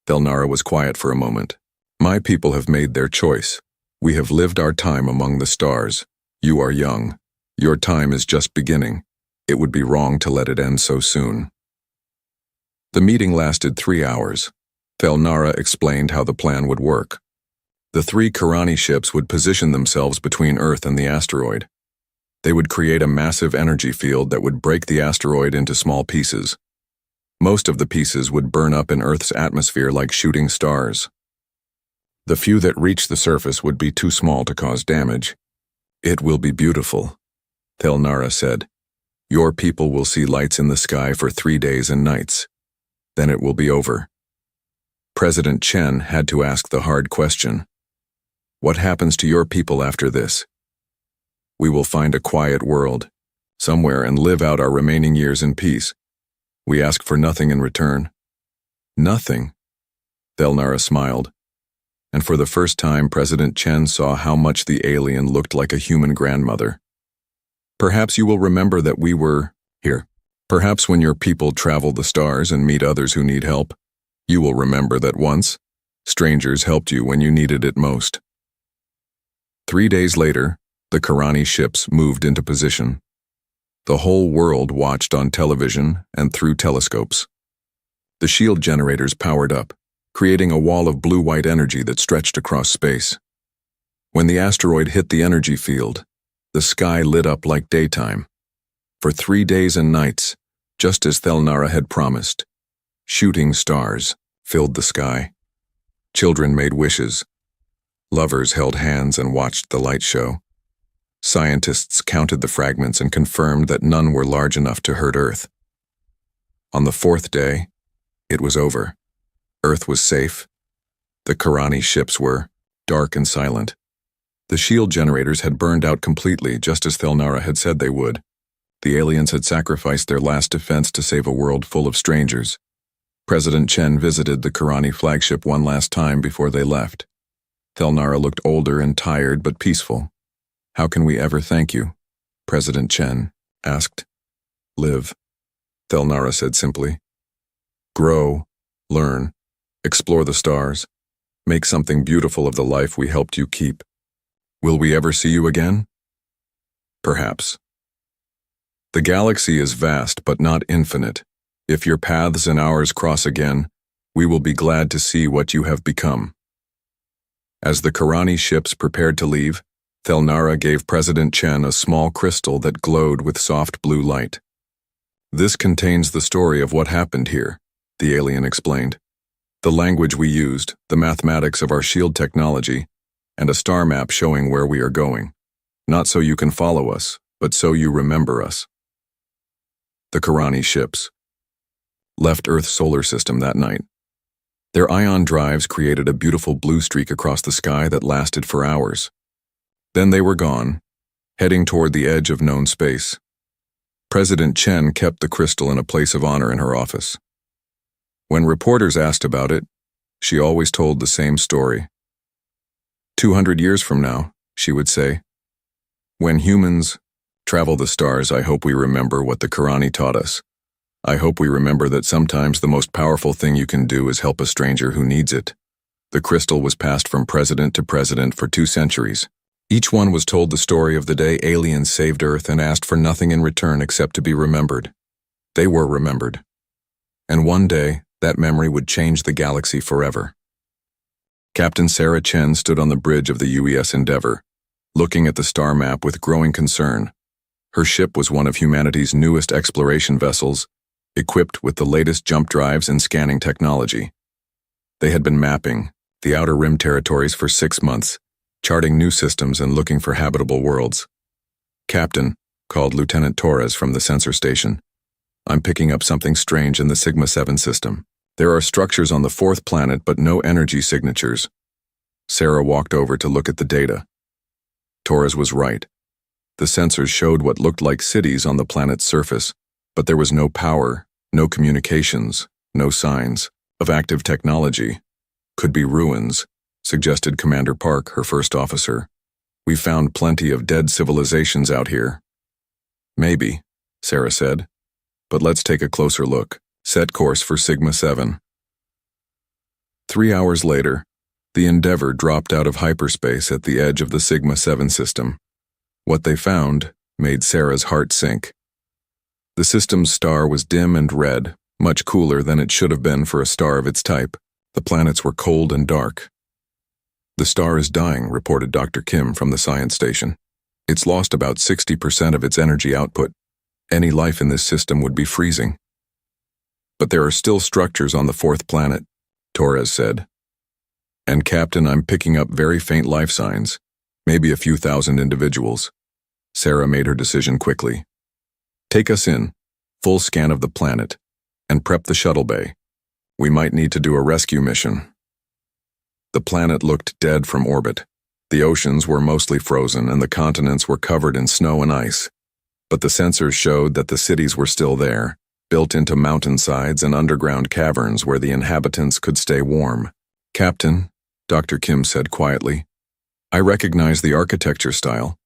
Thelnara was quiet for a moment. "My people have made their choice. We have lived our time among the stars. You are young. Your time is just beginning. It would be wrong to let it end so soon." The meeting lasted 3 hours. Thelnara explained how the plan would work. The 3 Karani ships would position themselves between Earth and the asteroid. They would create a massive energy field that would break the asteroid into small pieces. Most of the pieces would burn up in Earth's atmosphere like shooting stars. The few that reached the surface would be too small to cause damage. "It will be beautiful," Thelnara said. "Your people will see lights in the sky for 3 days and nights. Then it will be over." President Chen had to ask the hard question. "What happens to your people after this?" "We will find a quiet world, somewhere, and live out our remaining years in peace. We ask for nothing in return." "Nothing?" Thelnara smiled. And for the first time, President Chen saw how much the alien looked like a human grandmother. "Perhaps you will remember that we were here. Perhaps when your people travel the stars and meet others who need help, you will remember that once, strangers helped you when you needed it most." 3 days later, the Karani ships moved into position. The whole world watched on television and through telescopes. The shield generators powered up, creating a wall of blue-white energy that stretched across space. When the asteroid hit the energy field, the sky lit up like daytime. For 3 days and nights, just as Thelnara had promised, shooting stars filled the sky. Children made wishes. Lovers held hands and watched the light show. Scientists counted the fragments and confirmed that none were large enough to hurt Earth. On the fourth day, it was over. Earth was safe. The Karani ships were dark and silent. The shield generators had burned out completely, just as Thelnara had said they would. The aliens had sacrificed their last defense to save a world full of strangers. President Chen visited the Karani flagship one last time before they left. Thelnara looked older and tired but peaceful. "How can we ever thank you?" President Chen asked. "Live," Thelnara said simply. "Grow, learn, explore the stars, make something beautiful of the life we helped you keep. Will we ever see you again? Perhaps. The galaxy is vast but not infinite. If your paths and ours cross again, we will be glad to see what you have become." As the Karani ships prepared to leave, Thelnara gave President Chen a small crystal that glowed with soft blue light. "This contains the story of what happened here," the alien explained. "The language we used, the mathematics of our shield technology, and a star map showing where we are going. Not so you can follow us, but so you remember us." The Karani ships left Earth's solar system that night. Their ion drives created a beautiful blue streak across the sky that lasted for hours. Then they were gone, heading toward the edge of known space. President Chen kept the crystal in a place of honor in her office. When reporters asked about it, she always told the same story. 200 years from now, she would say, "When humans travel the stars, I hope we remember what the Karani taught us. I hope we remember that sometimes the most powerful thing you can do is help a stranger who needs it." The crystal was passed from president to president for 2 centuries. Each one was told the story of the day aliens saved Earth and asked for nothing in return except to be remembered. They were remembered. And one day, that memory would change the galaxy forever. Captain Sarah Chen stood on the bridge of the UES Endeavour, looking at the star map with growing concern. Her ship was one of humanity's newest exploration vessels, equipped with the latest jump drives and scanning technology. They had been mapping the Outer Rim territories for 6 months, charting new systems and looking for habitable worlds. "Captain," called Lieutenant Torres from the sensor station, "I'm picking up something strange in the Sigma-7 system. There are structures on the 4th planet but no energy signatures." Sarah walked over to look at the data. Torres was right. The sensors showed what looked like cities on the planet's surface, but there was no power, no communications, no signs of active technology. "Could be ruins," suggested Commander Park, her first officer. "We found plenty of dead civilizations out here." "Maybe," Sarah said. "But let's take a closer look. Set course for Sigma-7. 3 hours later, the Endeavour dropped out of hyperspace at the edge of the Sigma-7 system. What they found made Sarah's heart sink. The system's star was dim and red, much cooler than it should have been for a star of its type. The planets were cold and dark. "The star is dying," reported Dr. Kim from the science station. "It's lost about 60% of its energy output. Any life in this system would be freezing." "But there are still structures on the 4th planet," Torres said. "And Captain, I'm picking up very faint life signs, maybe a few thousand individuals." Sarah made her decision quickly. "Take us in, full scan of the planet, and prep the shuttle bay. We might need to do a rescue mission." The planet looked dead from orbit. The oceans were mostly frozen and the continents were covered in snow and ice. But the sensors showed that the cities were still there, built into mountainsides and underground caverns where the inhabitants could stay warm. "Captain," Dr. Kim said quietly, "I recognize the architecture style.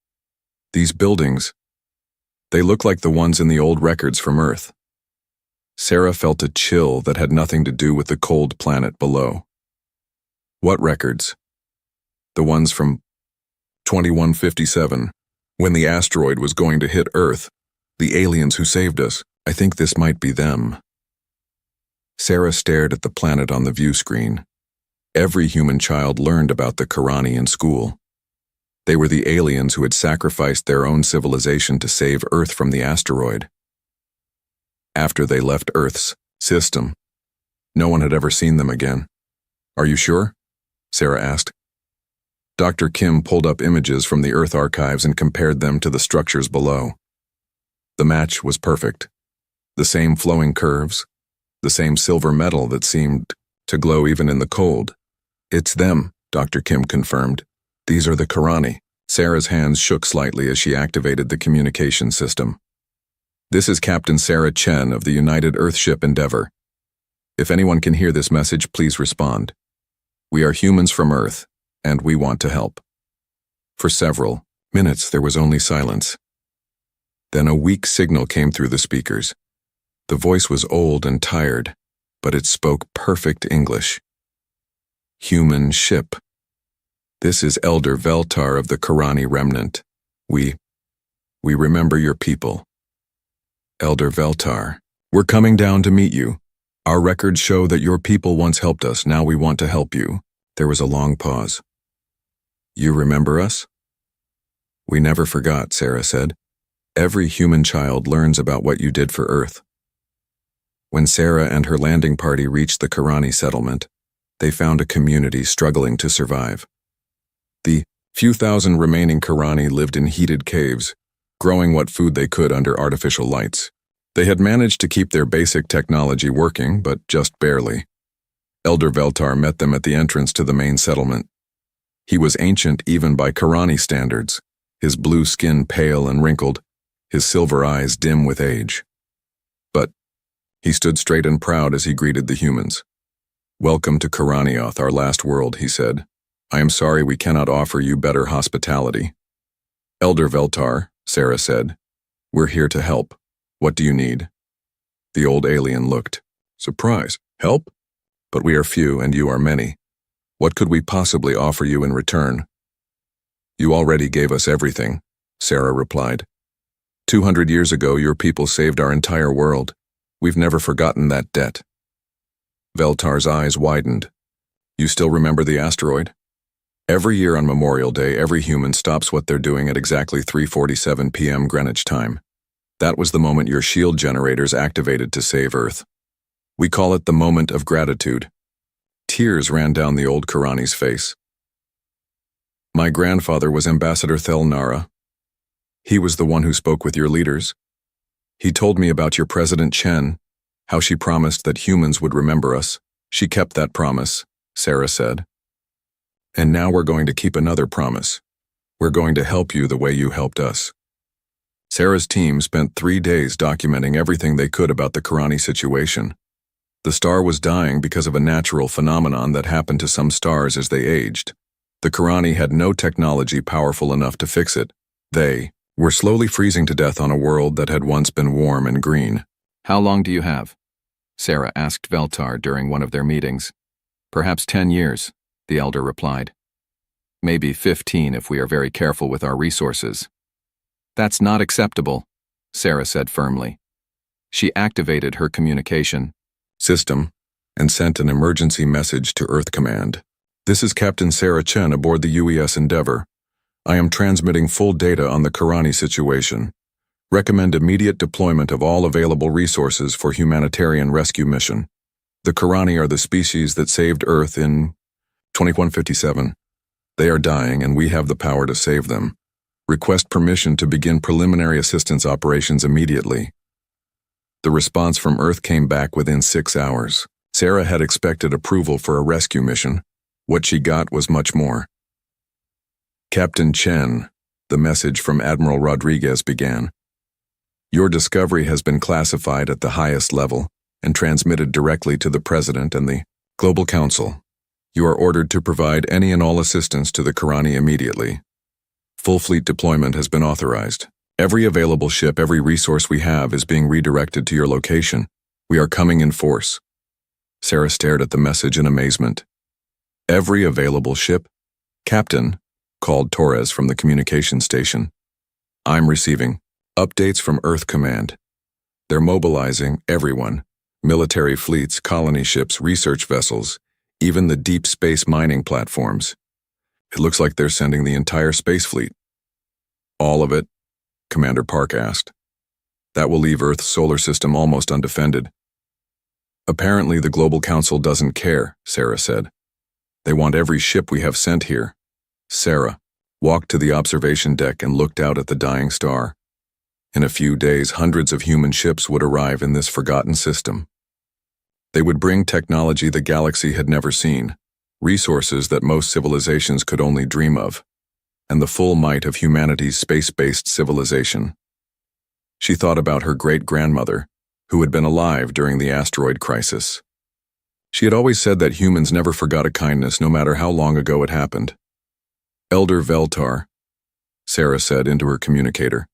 These buildings, they look like the ones in the old records from Earth." Sarah felt a chill that had nothing to do with the cold planet below. "What records?" "The ones from 2157, when the asteroid was going to hit Earth. The aliens who saved us. I think this might be them." Sarah stared at the planet on the view screen. Every human child learned about the Karani in school. They were the aliens who had sacrificed their own civilization to save Earth from the asteroid. After they left Earth's system, no one had ever seen them again. "Are you sure?" Sarah asked. Dr. Kim pulled up images from the Earth archives and compared them to the structures below. The match was perfect. The same flowing curves, the same silver metal that seemed to glow even in the cold. It's them, Dr. Kim confirmed. These are the Karani. Sarah's hands shook slightly as she activated the communication system. This is Captain Sarah Chen of the United Earthship Endeavor. If anyone can hear this message, please respond. We are humans from Earth, and we want to help. For several minutes, there was only silence. Then a weak signal came through the speakers. The voice was old and tired, but it spoke perfect English. Human ship. This is Elder Veltar of the Karani Remnant. We remember your people. Elder Veltar, we're coming down to meet you. Our records show that your people once helped us, now we want to help you. There was a long pause. You remember us? We never forgot, Sarah said. Every human child learns about what you did for Earth. When Sarah and her landing party reached the Karani settlement, they found a community struggling to survive. The few thousand remaining Karani lived in heated caves, growing what food they could under artificial lights. They had managed to keep their basic technology working, but just barely. Elder Veltar met them at the entrance to the main settlement. He was ancient even by Karani standards, his blue skin pale and wrinkled, his silver eyes dim with age. But he stood straight and proud as he greeted the humans. Welcome to Karanioth, our last world, he said. I am sorry we cannot offer you better hospitality. Elder Veltar, Sarah said, we're here to help. What do you need? The old alien looked. Surprise. Help? But we are few and you are many. What could we possibly offer you in return? You already gave us everything, Sarah replied. 200 years ago, your people saved our entire world. We've never forgotten that debt. Veltar's eyes widened. You still remember the asteroid? Every year on Memorial Day, every human stops what they're doing at exactly 3:47 p.m. Greenwich time. That was the moment your shield generators activated to save Earth. We call it the moment of gratitude. Tears ran down the old Karani's face. My grandfather was Ambassador Thelnara. He was the one who spoke with your leaders. He told me about your President Chen, how she promised that humans would remember us. She kept that promise, Sarah said. And now we're going to keep another promise. We're going to help you the way you helped us. Sarah's team spent 3 days documenting everything they could about the Karani situation. The star was dying because of a natural phenomenon that happened to some stars as they aged. The Karani had no technology powerful enough to fix it. They were slowly freezing to death on a world that had once been warm and green. How long do you have? Sarah asked Veltar during one of their meetings. Perhaps 10 years, the elder replied. Maybe 15 if we are very careful with our resources. That's not acceptable, Sarah said firmly. She activated her communication system and sent an emergency message to Earth Command. This is Captain Sarah Chen aboard the UES Endeavor. I am transmitting full data on the Karani situation. Recommend immediate deployment of all available resources for humanitarian rescue mission. The Karani are the species that saved Earth in 2157. They are dying and we have the power to save them. Request permission to begin preliminary assistance operations immediately. The response from Earth came back within 6 hours. Sarah had expected approval for a rescue mission. What she got was much more. Captain Chen, the message from Admiral Rodriguez began. Your discovery has been classified at the highest level and transmitted directly to the President and the Global Council. You are ordered to provide any and all assistance to the Karani immediately. Full fleet deployment has been authorized. Every available ship, every resource we have is being redirected to your location. We are coming in force. Sarah stared at the message in amazement. Every available ship? Captain, called Torres from the communication station. I'm receiving updates from Earth Command. They're mobilizing everyone. Military fleets, colony ships, research vessels, even the deep space mining platforms. It looks like they're sending the entire space fleet. All of it? Commander Park asked. That will leave Earth's solar system almost undefended. Apparently the Global Council doesn't care, Sarah said. They want every ship we have sent here. Sarah walked to the observation deck and looked out at the dying star. In a few days, hundreds of human ships would arrive in this forgotten system. They would bring technology the galaxy had never seen, resources that most civilizations could only dream of, and the full might of humanity's space-based civilization. She thought about her great-grandmother, who had been alive during the asteroid crisis. She had always said that humans never forgot a kindness, no matter how long ago it happened. "Elder Veltar," Sarah said into her communicator,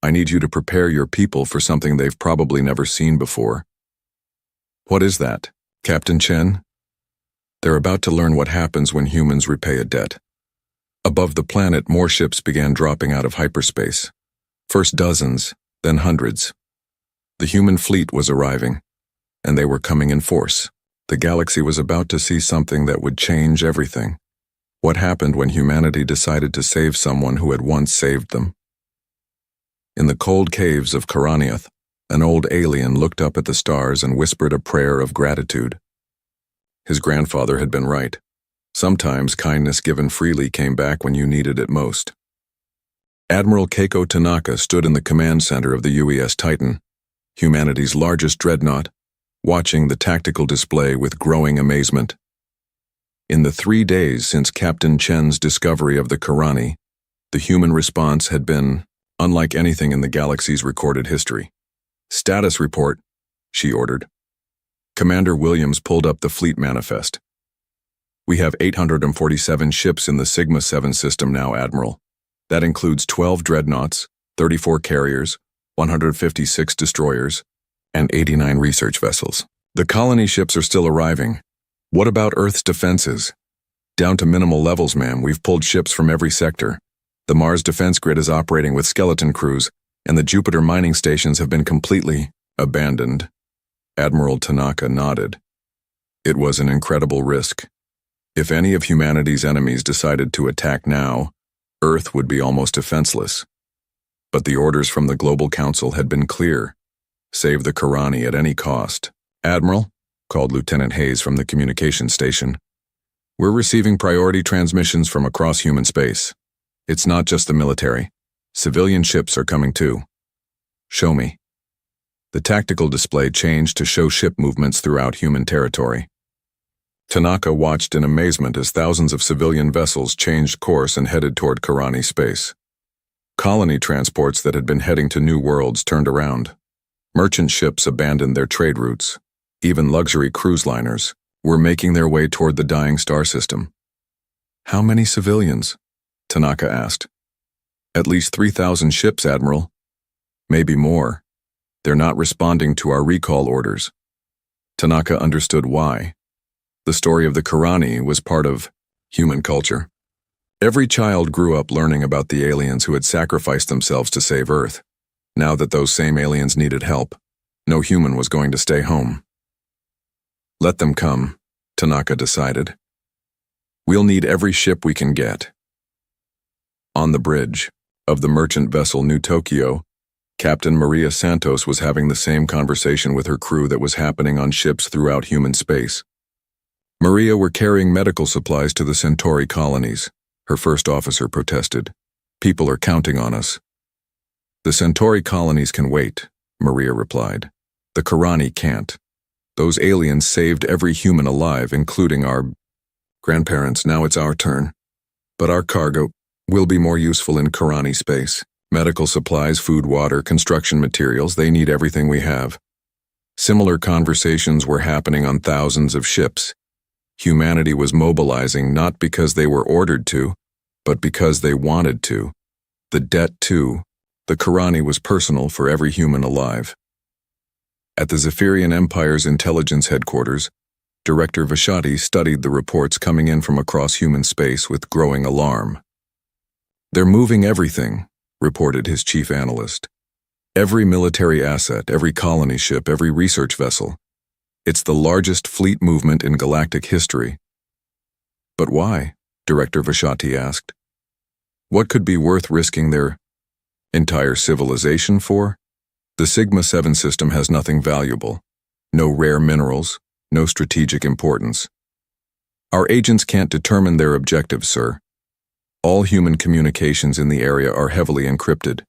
"I need you to prepare your people for something they've probably never seen before." "What is that, Captain Chen?" "They're about to learn what happens when humans repay a debt." Above the planet, more ships began dropping out of hyperspace. First dozens, then hundreds. The human fleet was arriving, and they were coming in force. The galaxy was about to see something that would change everything. What happened when humanity decided to save someone who had once saved them? In the cold caves of Karaniath, an old alien looked up at the stars and whispered a prayer of gratitude. His grandfather had been right. Sometimes kindness given freely came back when you needed it most. Admiral Keiko Tanaka stood in the command center of the UES Titan, humanity's largest dreadnought, watching the tactical display with growing amazement. In the 3 days since Captain Chen's discovery of the Karani, the human response had been unlike anything in the galaxy's recorded history. "Status report," she ordered. Commander Williams pulled up the fleet manifest. "We have 847 ships in the Sigma-7 system now, Admiral. That includes 12 dreadnoughts, 34 carriers, 156 destroyers, and 89 research vessels. The colony ships are still arriving. What about Earth's defenses?" "Down to minimal levels, ma'am. We've pulled ships from every sector. The Mars defense grid is operating with skeleton crews, and the Jupiter mining stations have been completely abandoned." Admiral Tanaka nodded. It was an incredible risk. If any of humanity's enemies decided to attack now, Earth would be almost defenseless. But the orders from the Global Council had been clear. Save the Karani at any cost. "Admiral," called Lieutenant Hayes from the communication station, "we're receiving priority transmissions from across human space. It's not just the military. Civilian ships are coming too." "Show me." The tactical display changed to show ship movements throughout human territory. Tanaka watched in amazement as thousands of civilian vessels changed course and headed toward Karani space. Colony transports that had been heading to new worlds turned around. Merchant ships abandoned their trade routes. Even luxury cruise liners were making their way toward the dying star system. "How many civilians?" Tanaka asked. "At least 3,000 ships, Admiral. Maybe more. They're not responding to our recall orders." Tanaka understood why. The story of the Karani was part of human culture. Every child grew up learning about the aliens who had sacrificed themselves to save Earth. Now that those same aliens needed help, no human was going to stay home. "Let them come," Tanaka decided. "We'll need every ship we can get." On the bridge of the merchant vessel New Tokyo, Captain Maria Santos was having the same conversation with her crew that was happening on ships throughout human space. Maria were carrying medical supplies to the Centauri colonies. Her first officer protested. "People are counting on us." "The Centauri colonies can wait," Maria replied. "The Karani can't. Those aliens saved every human alive, including our grandparents. Now it's our turn. But our cargo will be more useful in Karani space. Medical supplies, food, water, construction materials, they need everything we have." Similar conversations were happening on thousands of ships. Humanity was mobilizing not because they were ordered to, but because they wanted to. The debt, too. The Karani was personal for every human alive. At the Zephyrian Empire's intelligence headquarters, Director Vashati studied the reports coming in from across human space with growing alarm. "They're moving everything," reported his chief analyst. "Every military asset, every colony ship, every research vessel. It's the largest fleet movement in galactic history." "But why?" Director Vashati asked. "What could be worth risking their entire civilization for? The Sigma-7 system has nothing valuable. No rare minerals, no strategic importance. Our agents can't determine their objectives, sir. All human communications in the area are heavily encrypted,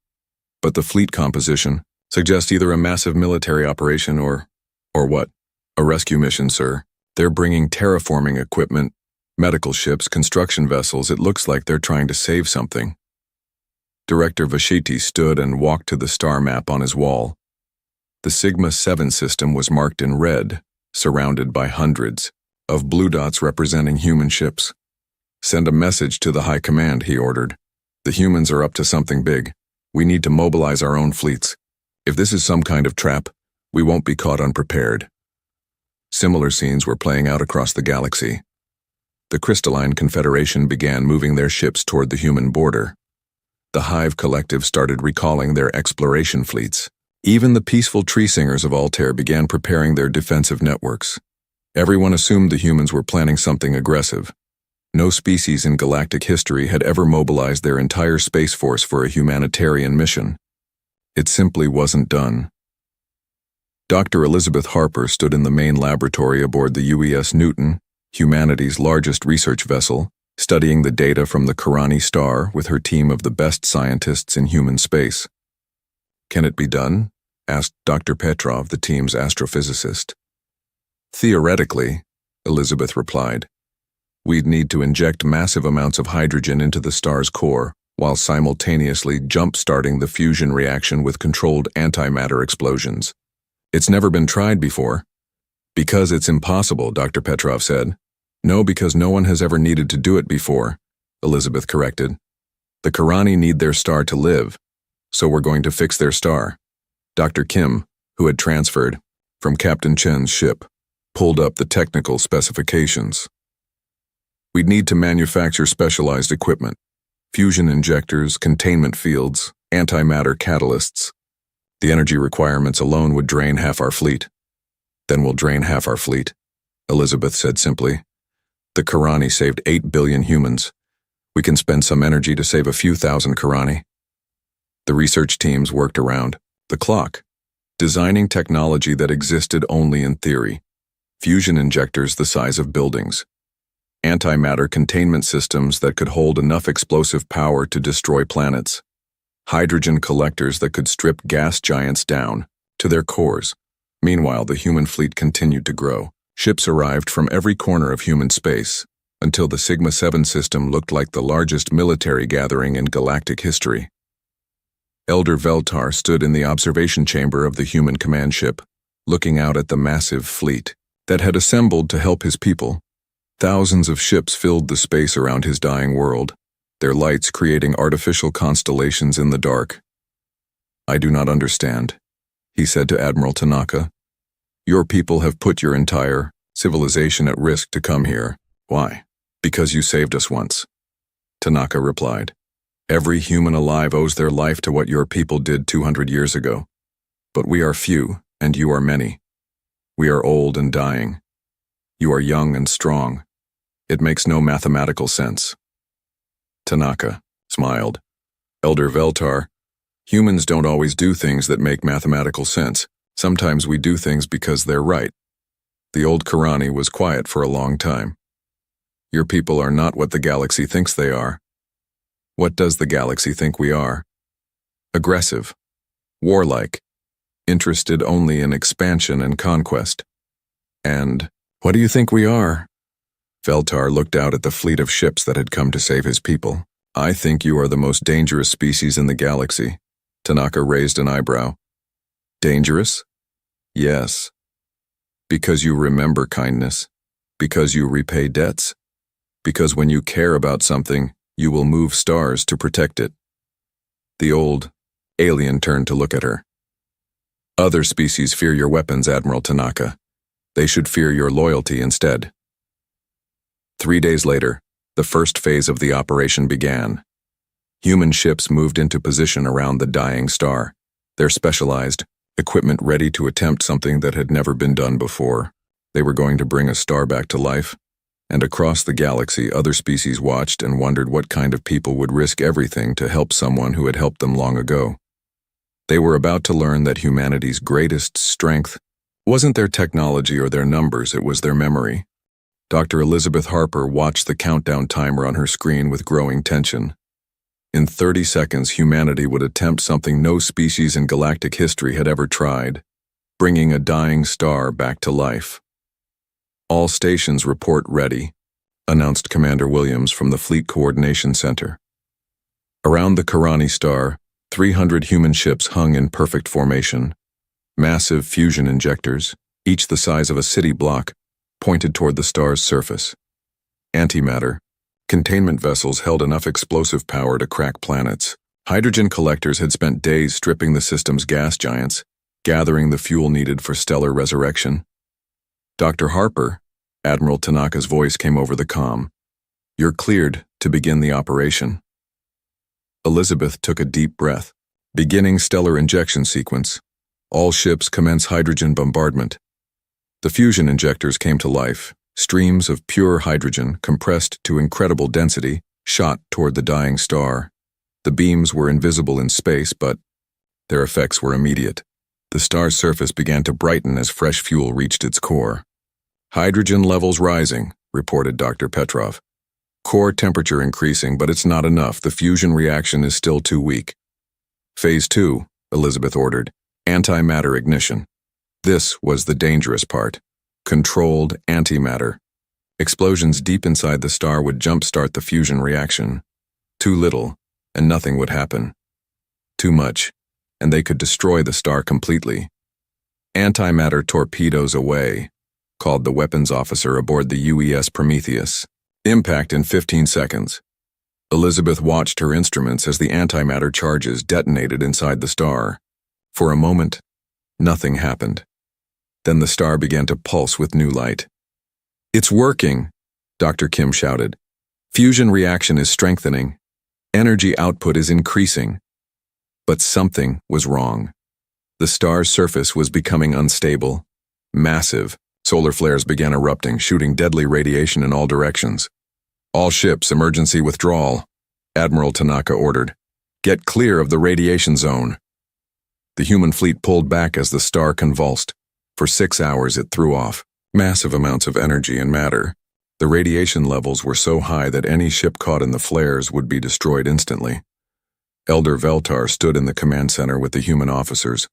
but the fleet composition suggests either a massive military operation or what? A rescue mission, sir. They're bringing terraforming equipment, medical ships, construction vessels. It looks like they're trying to save something. Director Vashiti stood and walked to the star map on his wall. The Sigma-7 system was marked in red, surrounded by hundreds of blue dots representing human ships. Send a message to the High Command, he ordered. The humans are up to something big. We need to mobilize our own fleets. If this is some kind of trap, we won't be caught unprepared. Similar scenes were playing out across the galaxy. The Crystalline Confederation began moving their ships toward the human border. The Hive Collective started recalling their exploration fleets. Even the peaceful tree singers of Altair began preparing their defensive networks. Everyone assumed the humans were planning something aggressive. No species in galactic history had ever mobilized their entire space force for a humanitarian mission. It simply wasn't done. Dr. Elizabeth Harper stood in the main laboratory aboard the UES Newton, humanity's largest research vessel, studying the data from the Karani star with her team of the best scientists in human space. Can it be done? Asked Dr. Petrov, the team's astrophysicist. Theoretically, Elizabeth replied. We'd need to inject massive amounts of hydrogen into the star's core, while simultaneously jump-starting the fusion reaction with controlled antimatter explosions. It's never been tried before. Because it's impossible, Dr. Petrov said. No, because no one has ever needed to do it before, Elizabeth corrected. The Karani need their star to live, so we're going to fix their star. Dr. Kim, who had transferred from Captain Chen's ship, pulled up the technical specifications. We'd need to manufacture specialized equipment, fusion injectors, containment fields, antimatter catalysts. The energy requirements alone would drain half our fleet. Then we'll drain half our fleet, Elizabeth said simply. The Karani saved 8 billion humans. We can spend some energy to save a few thousand Karani. The research teams worked around the clock, designing technology that existed only in theory. Fusion injectors the size of buildings. Antimatter containment systems that could hold enough explosive power to destroy planets. Hydrogen collectors that could strip gas giants down to their cores. Meanwhile, the human fleet continued to grow. Ships arrived from every corner of human space, until the Sigma-7 system looked like the largest military gathering in galactic history. Elder Veltar stood in the observation chamber of the human command ship, looking out at the massive fleet that had assembled to help his people. Thousands of ships filled the space around his dying world, their lights creating artificial constellations in the dark. I do not understand, he said to Admiral Tanaka. Your people have put your entire civilization at risk to come here. Why? Because you saved us once. Tanaka replied. Every human alive owes their life to what your people did 200 years ago. But we are few, and you are many. We are old and dying. You are young and strong. It makes no mathematical sense. Tanaka smiled. Elder Veltar, humans don't always do things that make mathematical sense. Sometimes we do things because they're right. The old Karani was quiet for a long time. Your people are not what the galaxy thinks they are. What does the galaxy think we are? Aggressive, warlike, interested only in expansion and conquest. And what do you think we are? Veltar looked out at the fleet of ships that had come to save his people. I think you are the most dangerous species in the galaxy. Tanaka raised an eyebrow. Dangerous? Yes. Because you remember kindness. Because you repay debts. Because when you care about something, you will move stars to protect it. The old alien turned to look at her. Other species fear your weapons, Admiral Tanaka. They should fear your loyalty instead. 3 days later, the first phase of the operation began. Human ships moved into position around the dying star, their specialized equipment ready to attempt something that had never been done before. They were going to bring a star back to life, and across the galaxy other species watched and wondered what kind of people would risk everything to help someone who had helped them long ago. They were about to learn that humanity's greatest strength wasn't their technology or their numbers, it was their memory. Dr. Elizabeth Harper watched the countdown timer on her screen with growing tension. In 30 seconds, humanity would attempt something no species in galactic history had ever tried, bringing a dying star back to life. "All stations report ready," announced Commander Williams from the Fleet Coordination Center. Around the Karani star, 300 human ships hung in perfect formation. Massive fusion injectors, each the size of a city block, pointed toward the star's surface. Antimatter, containment vessels held enough explosive power to crack planets. Hydrogen collectors had spent days stripping the system's gas giants, gathering the fuel needed for stellar resurrection. "Dr. Harper," Admiral Tanaka's voice came over the comm. "You're cleared to begin the operation." Elizabeth took a deep breath. "Beginning stellar injection sequence. All ships commence hydrogen bombardment." The fusion injectors came to life. Streams of pure hydrogen, compressed to incredible density, shot toward the dying star. The beams were invisible in space, but their effects were immediate. The star's surface began to brighten as fresh fuel reached its core. "Hydrogen levels rising," reported Dr. Petrov. "Core temperature increasing, but it's not enough. The fusion reaction is still too weak." "Phase 2, Elizabeth ordered. "Antimatter ignition." This was the dangerous part. Controlled antimatter. Explosions deep inside the star would jumpstart the fusion reaction. Too little, and nothing would happen. Too much, and they could destroy the star completely. "Antimatter torpedoes away," called the weapons officer aboard the UES Prometheus. "Impact in 15 seconds." Elizabeth watched her instruments as the antimatter charges detonated inside the star. For a moment, nothing happened. Then the star began to pulse with new light. "It's working," Dr. Kim shouted. "Fusion reaction is strengthening. Energy output is increasing." But something was wrong. The star's surface was becoming unstable. Massive solar flares began erupting, shooting deadly radiation in all directions. "All ships, emergency withdrawal," Admiral Tanaka ordered. "Get clear of the radiation zone." The human fleet pulled back as the star convulsed. For 6 hours it threw off massive amounts of energy and matter. The radiation levels were so high that any ship caught in the flares would be destroyed instantly. Elder Veltar stood in the command center with the human officers,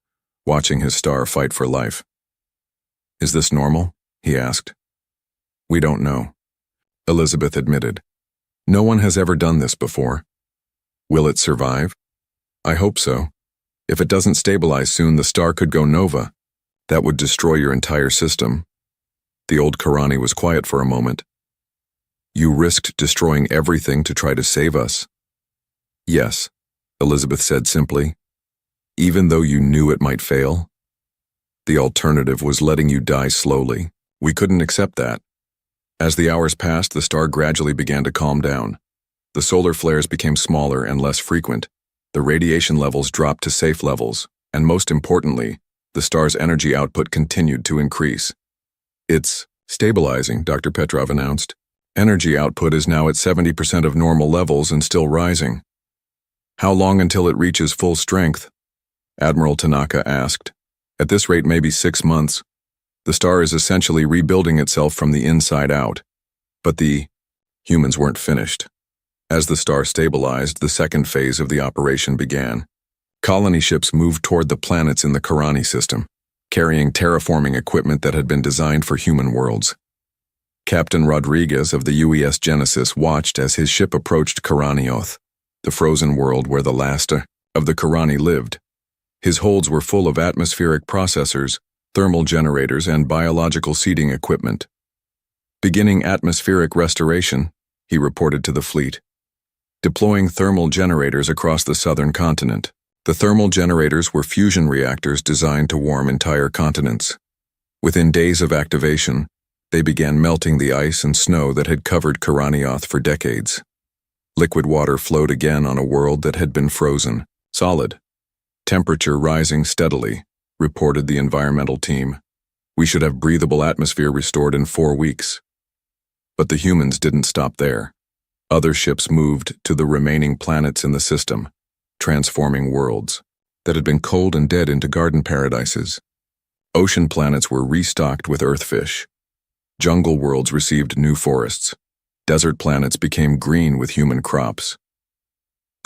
watching his star fight for life. "Is this normal?" he asked. "We don't know," Elizabeth admitted. "No one has ever done this before." "Will it survive?" "I hope so. If it doesn't stabilize soon, the star could go nova. That would destroy your entire system." The old Karani was quiet for a moment. "You risked destroying everything to try to save us." "Yes," Elizabeth said simply. "Even though you knew it might fail?" "The alternative was letting you die slowly. We couldn't accept that." As the hours passed, the star gradually began to calm down. The solar flares became smaller and less frequent. The radiation levels dropped to safe levels, and most importantly, the star's energy output continued to increase. "It's stabilizing," Dr. Petrov announced. "Energy output is now at 70% of normal levels and still rising." "How long until it reaches full strength?" Admiral Tanaka asked. "At this rate, maybe 6 months. The star is essentially rebuilding itself from the inside out." But the humans weren't finished. As the star stabilized, the second phase of the operation began. Colony ships moved toward the planets in the Karani system, carrying terraforming equipment that had been designed for human worlds. Captain Rodriguez of the UES Genesis watched as his ship approached Karanioth, the frozen world where the last of the Karani lived. His holds were full of atmospheric processors, thermal generators, and biological seeding equipment. "Beginning atmospheric restoration," he reported to the fleet. "Deploying thermal generators across the southern continent." The thermal generators were fusion reactors designed to warm entire continents. Within days of activation, they began melting the ice and snow that had covered Karanioth for decades. Liquid water flowed again on a world that had been frozen, solid. "Temperature rising steadily," reported the environmental team. "We should have breathable atmosphere restored in 4 weeks." But the humans didn't stop there. Other ships moved to the remaining planets in the system, transforming worlds that had been cold and dead into garden paradises. Ocean planets were restocked with earthfish. Jungle worlds received new forests. Desert planets became green with human crops.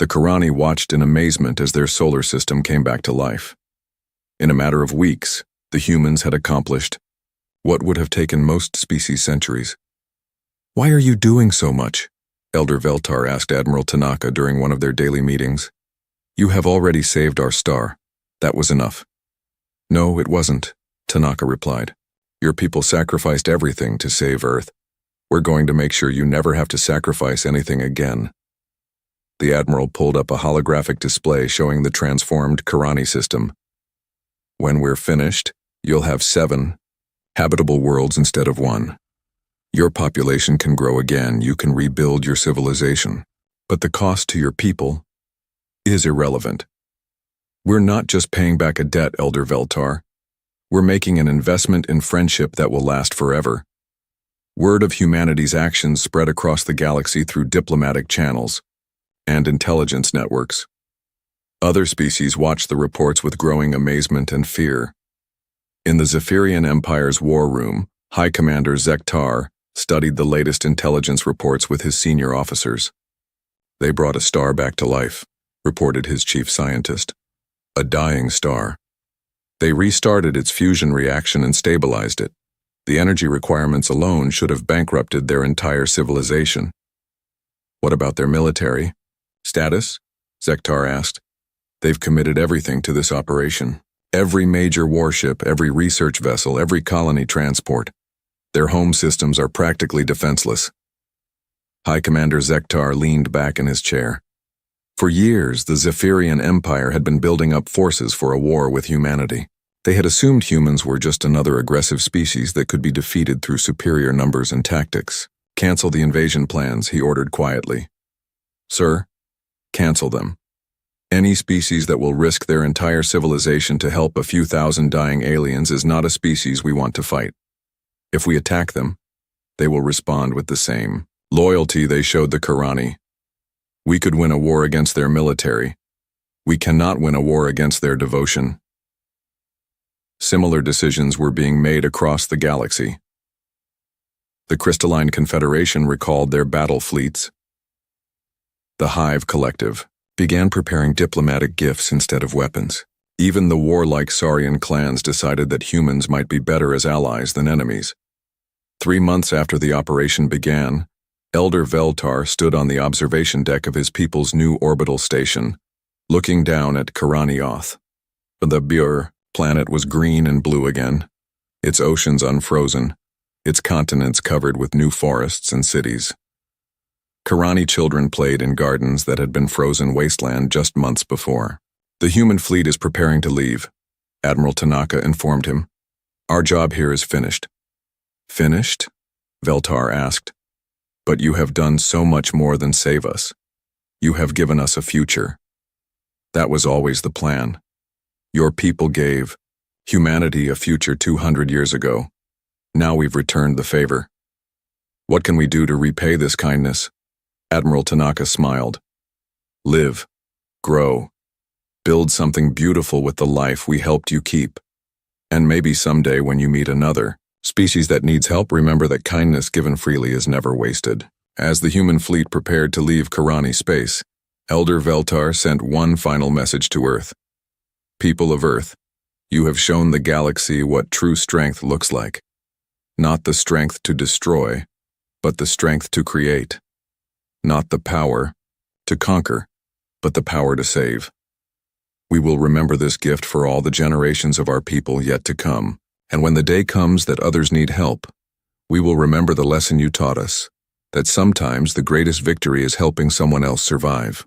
The Karani watched in amazement as their solar system came back to life. In a matter of weeks, the humans had accomplished what would have taken most species centuries. "Why are you doing so much?" Elder Veltar asked Admiral Tanaka during one of their daily meetings. "You have already saved our star. That was enough." "No, it wasn't," Tanaka replied. "Your people sacrificed everything to save Earth. We're going to make sure you never have to sacrifice anything again." The Admiral pulled up a holographic display showing the transformed Karani system. "When we're finished, you'll have 7 habitable worlds instead of 1. Your population can grow again, you can rebuild your civilization. But the cost to your people is irrelevant. We're not just paying back a debt, Elder Veltar. We're making an investment in friendship that will last forever." Word of humanity's actions spread across the galaxy through diplomatic channels and intelligence networks. Other species watched the reports with growing amazement and fear. In the Zephyrian Empire's war room, High Commander Zektar studied the latest intelligence reports with his senior officers. "They brought a star back to life," reported his chief scientist. "A dying star. They restarted its fusion reaction and stabilized it. The energy requirements alone should have bankrupted their entire civilization." "What about their military status?" Zektar asked. "They've committed everything to this operation. Every major warship, every research vessel, every colony transport. Their home systems are practically defenseless." High Commander Zektar leaned back in his chair. For years, the Zephyrian Empire had been building up forces for a war with humanity. They had assumed humans were just another aggressive species that could be defeated through superior numbers and tactics. "Cancel the invasion plans," he ordered quietly. "Sir, cancel them. Any species that will risk their entire civilization to help a few thousand dying aliens is not a species we want to fight. If we attack them, they will respond with the same loyalty they showed the Karani. We could win a war against their military. We cannot win a war against their devotion." Similar decisions were being made across the galaxy. The Crystalline Confederation recalled their battle fleets. The Hive Collective began preparing diplomatic gifts instead of weapons. Even the warlike Saurian clans decided that humans might be better as allies than enemies. 3 months after the operation began, Elder Veltar stood on the observation deck of his people's new orbital station, looking down at Karanioth. The Bur planet was green and blue again, its oceans unfrozen, its continents covered with new forests and cities. Karani children played in gardens that had been frozen wasteland just months before. "The human fleet is preparing to leave," Admiral Tanaka informed him. "Our job here is finished." "Finished?" Veltar asked. "But you have done so much more than save us. You have given us a future. That was always the plan. Your people gave humanity a future 200 years ago. Now we've returned the favor. What can we do to repay this kindness?" Admiral Tanaka smiled. "Live, grow, build something beautiful with the life we helped you keep. And maybe someday when you meet another species that needs help, remember that kindness given freely is never wasted." As the human fleet prepared to leave Karani space, Elder Veltar sent one final message to Earth. "People of Earth, you have shown the galaxy what true strength looks like. Not the strength to destroy, but the strength to create. Not the power to conquer, but the power to save. We will remember this gift for all the generations of our people yet to come, and when the day comes that others need help, we will remember the lesson you taught us, that sometimes the greatest victory is helping someone else survive."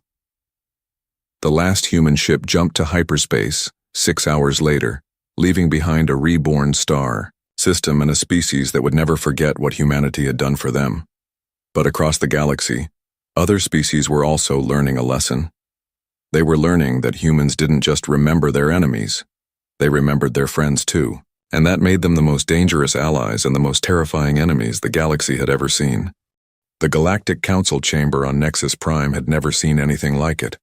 The last human ship jumped to hyperspace 6 hours later, leaving behind a reborn star system and a species that would never forget what humanity had done for them. But across the galaxy, other species were also learning a lesson. They were learning that humans didn't just remember their enemies, they remembered their friends too, and that made them the most dangerous allies and the most terrifying enemies the galaxy had ever seen. The Galactic Council chamber on Nexus Prime had never seen anything like it.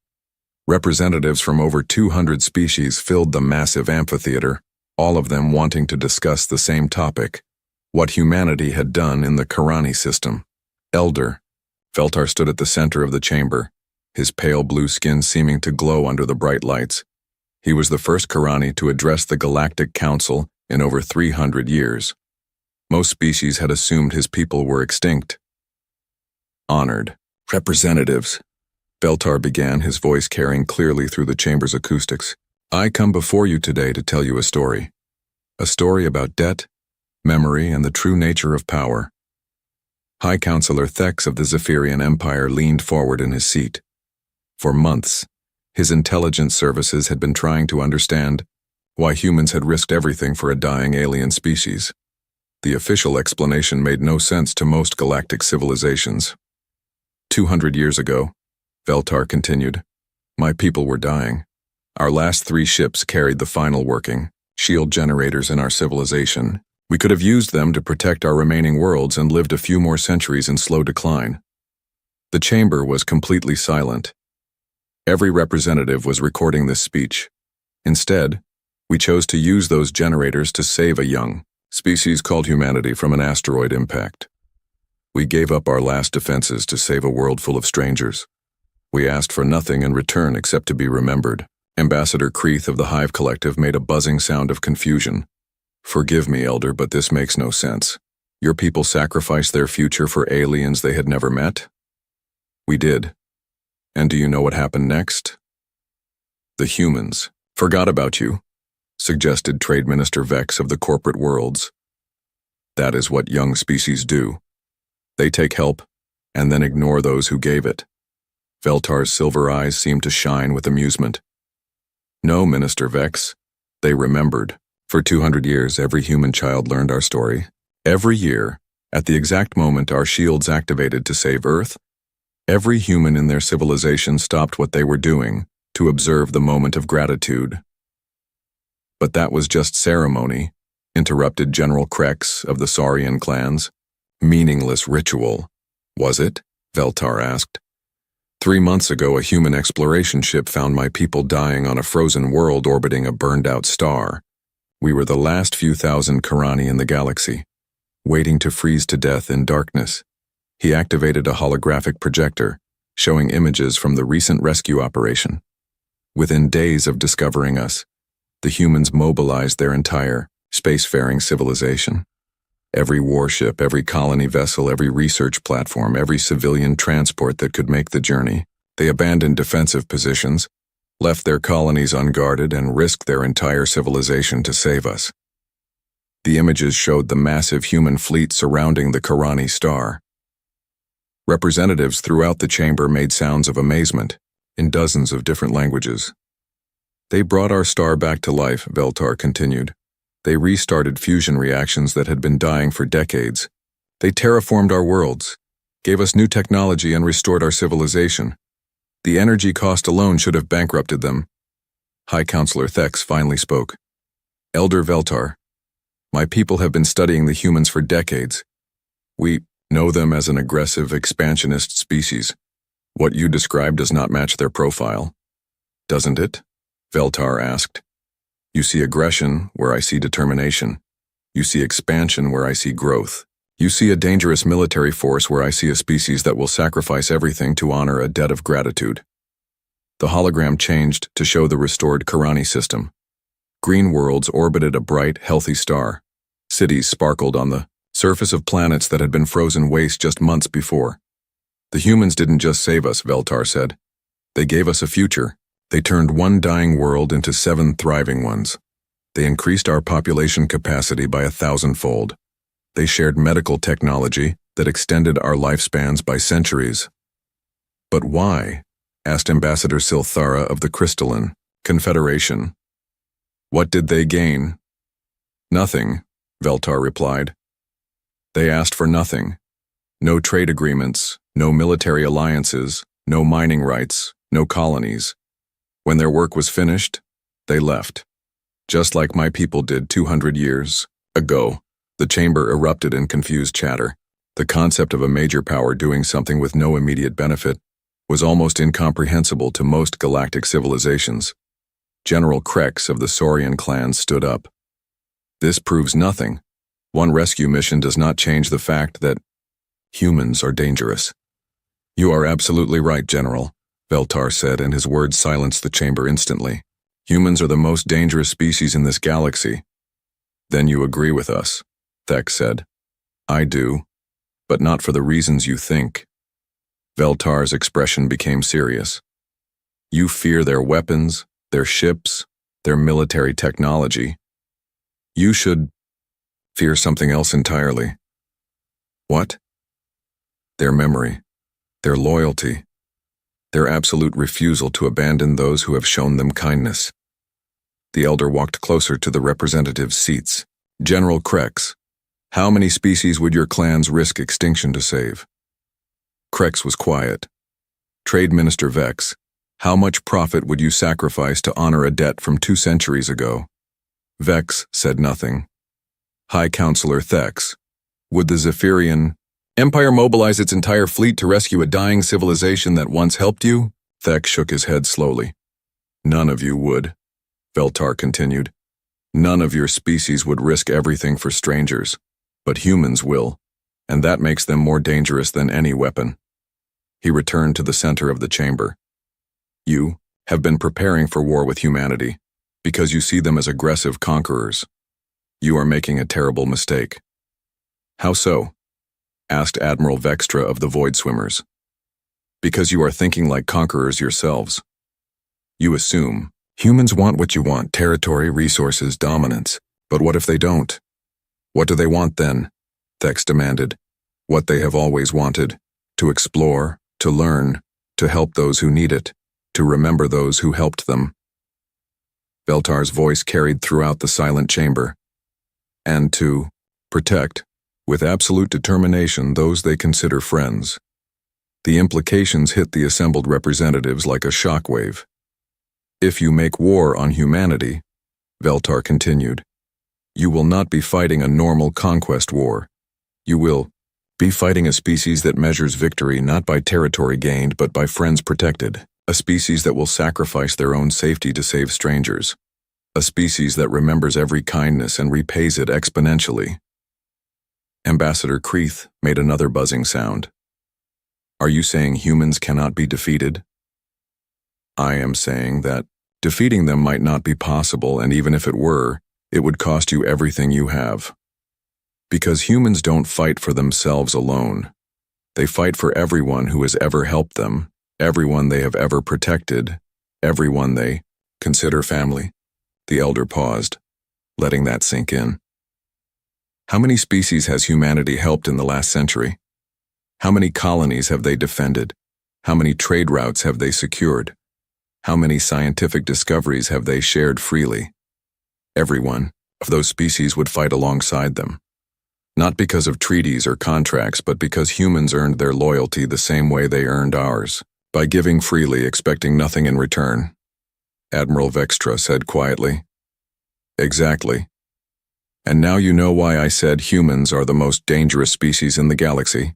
Representatives from over 200 species filled the massive amphitheater, all of them wanting to discuss the same topic: what humanity had done in the Karani system. Elder. Veltar stood at the center of the chamber, his pale blue skin seeming to glow under the bright lights. He was the first Karani to address the Galactic Council in over 300 years. Most species had assumed his people were extinct. Honored. Representatives. Veltar began, his voice carrying clearly through the chamber's acoustics. I come before you today to tell you a story. A story about debt, memory, and the true nature of power. High Counselor Thex of the Zephyrian Empire leaned forward in his seat. For months, his intelligence services had been trying to understand why humans had risked everything for a dying alien species. The official explanation made no sense to most galactic civilizations. 200 years ago, Veltar continued, my people were dying. Our last 3 ships carried the final working shield generators in our civilization. We could have used them to protect our remaining worlds and lived a few more centuries in slow decline. The chamber was completely silent. Every representative was recording this speech. Instead, we chose to use those generators to save a young species called humanity from an asteroid impact. We gave up our last defenses to save a world full of strangers. We asked for nothing in return except to be remembered. Ambassador Kreeth of the Hive Collective made a buzzing sound of confusion. Forgive me, Elder, but this makes no sense. Your people sacrificed their future for aliens they had never met? We did. And do you know what happened next? The humans forgot about you, suggested Trade Minister Vex of the corporate worlds. That is what young species do. They take help and then ignore those who gave it. Veltar's silver eyes seemed to shine with amusement. No, Minister Vex. They remembered. For 200 years, every human child learned our story. Every year, at the exact moment our shields activated to save Earth, every human in their civilization stopped what they were doing to observe the moment of gratitude. But that was just ceremony, interrupted General Krex of the Saurian clans. Meaningless ritual. Was it? Veltar asked. 3 months ago, a human exploration ship found my people dying on a frozen world orbiting a burned-out star. We were the last few thousand Karani in the galaxy, waiting to freeze to death in darkness. He activated a holographic projector, showing images from the recent rescue operation. Within days of discovering us, the humans mobilized their entire spacefaring civilization. Every warship, every colony vessel, every research platform, every civilian transport that could make the journey. They abandoned defensive positions, left their colonies unguarded, and risked their entire civilization to save us. The images showed the massive human fleet surrounding the Karani star. Representatives throughout the chamber made sounds of amazement, in dozens of different languages. They brought our star back to life, Veltar continued. They restarted fusion reactions that had been dying for decades. They terraformed our worlds, gave us new technology, and restored our civilization. The energy cost alone should have bankrupted them. High Counselor Thex finally spoke. Elder Veltar, my people have been studying the humans for decades. We know them as an aggressive, expansionist species. What you described does not match their profile. Doesn't it? Veltar asked. You see aggression where I see determination. You see expansion where I see growth. You see a dangerous military force where I see a species that will sacrifice everything to honor a debt of gratitude. The hologram changed to show the restored Karani system. Green worlds orbited a bright, healthy star. Cities sparkled on the surface of planets that had been frozen waste just months before. The humans didn't just save us, Veltar said. They gave us a future. They turned one dying world into 7 thriving ones. They increased our population capacity by 1,000-fold. They shared medical technology that extended our lifespans by centuries. But why? Asked Ambassador Silthara of the Crystalline Confederation. What did they gain? Nothing, Veltar replied. They asked for nothing. No trade agreements, no military alliances, no mining rights, no colonies. When their work was finished, they left. Just like my people did 200 years ago. The chamber erupted in confused chatter. The concept of a major power doing something with no immediate benefit was almost incomprehensible to most galactic civilizations. General Krex of the Saurian clan stood up. This proves nothing. One rescue mission does not change the fact that humans are dangerous. You are absolutely right, General, Veltar said, and his words silenced the chamber instantly. Humans are the most dangerous species in this galaxy. Then you agree with us, Thek said. I do, but not for the reasons you think. Veltar's expression became serious. You fear their weapons, their ships, their military technology. You should fear something else entirely. What? Their memory, their loyalty, their absolute refusal to abandon those who have shown them kindness. The elder walked closer to the representatives' seats. General Krex, how many species would your clans risk extinction to save? Krex was quiet. Trade Minister Vex, how much profit would you sacrifice to honor a debt from 2 centuries ago? Vex said nothing. High Counselor Thex, would the Zephyrian Empire mobilize its entire fleet to rescue a dying civilization that once helped you? Thex shook his head slowly. None of you would, Veltar continued. None of your species would risk everything for strangers, but humans will, and that makes them more dangerous than any weapon. He returned to the center of the chamber. You have been preparing for war with humanity because you see them as aggressive conquerors. You are making a terrible mistake. How so? Asked Admiral Vextra of the Void Swimmers. Because you are thinking like conquerors yourselves. You assume humans want what you want, territory, resources, dominance. But what if they don't? What do they want then? Thex demanded. What they have always wanted. To explore, to learn, to help those who need it, to remember those who helped them. Veltar's voice carried throughout the silent chamber. And to protect, with absolute determination, those they consider friends. The implications hit the assembled representatives like a shockwave. If you make war on humanity, Veltar continued, you will not be fighting a normal conquest war. You will be fighting a species that measures victory not by territory gained but by friends protected. A species that will sacrifice their own safety to save strangers. A species that remembers every kindness and repays it exponentially. Ambassador Kreeth made another buzzing sound. Are you saying humans cannot be defeated? I am saying that defeating them might not be possible, and even if it were, it would cost you everything you have. Because humans don't fight for themselves alone. They fight for everyone who has ever helped them, everyone they have ever protected, everyone they consider family. The elder paused, letting that sink in. How many species has humanity helped in the last century? How many colonies have they defended? How many trade routes have they secured? How many scientific discoveries have they shared freely? Every one of those species would fight alongside them. Not because of treaties or contracts, but because humans earned their loyalty the same way they earned ours, by giving freely, expecting nothing in return. Admiral Vextra said quietly. Exactly. And now you know why I said humans are the most dangerous species in the galaxy.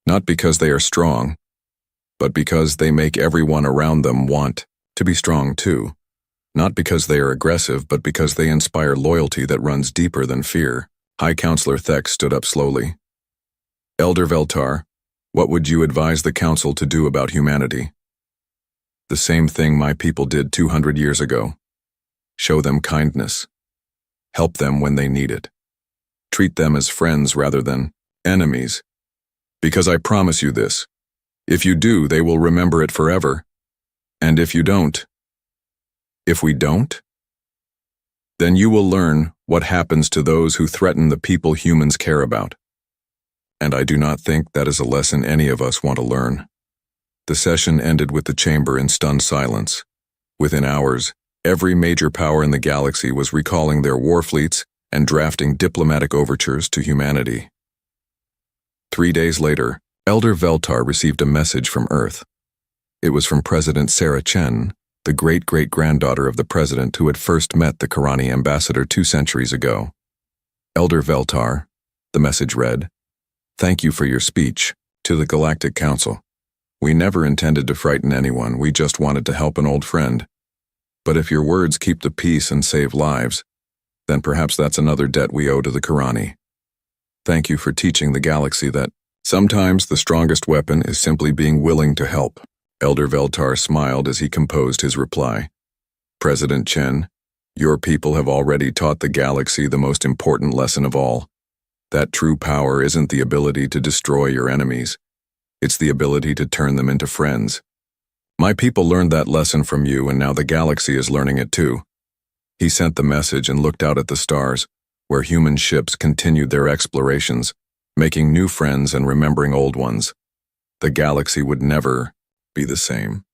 Not because they are strong, but because they make everyone around them want to be strong too. Not because they are aggressive, but because they inspire loyalty that runs deeper than fear. High Counselor Thex stood up slowly. Elder Veltar, what would you advise the Council to do about humanity? The same thing my people did 200 years ago. Show them kindness. Help them when they need it. Treat them as friends rather than enemies. Because I promise you this, if you do, they will remember it forever. And if you don't, if we don't, then you will learn what happens to those who threaten the people humans care about. And I do not think that is a lesson any of us want to learn. The session ended with the chamber in stunned silence. Within hours, every major power in the galaxy was recalling their war fleets and drafting diplomatic overtures to humanity. 3 days later, Elder Veltar received a message from Earth. It was from President Sarah Chen, the great-great-granddaughter of the president who had first met the Karani ambassador 2 centuries ago. Elder Veltar, the message read, Thank you for your speech to the Galactic Council. We never intended to frighten anyone, we just wanted to help an old friend. But if your words keep the peace and save lives, then perhaps that's another debt we owe to the Karani. Thank you for teaching the galaxy that sometimes the strongest weapon is simply being willing to help. Elder Veltar smiled as he composed his reply. President Chen, your people have already taught the galaxy the most important lesson of all. That true power isn't the ability to destroy your enemies. It's the ability to turn them into friends. My people learned that lesson from you, and now the galaxy is learning it too. He sent the message and looked out at the stars, where human ships continued their explorations, making new friends and remembering old ones. The galaxy would never be the same.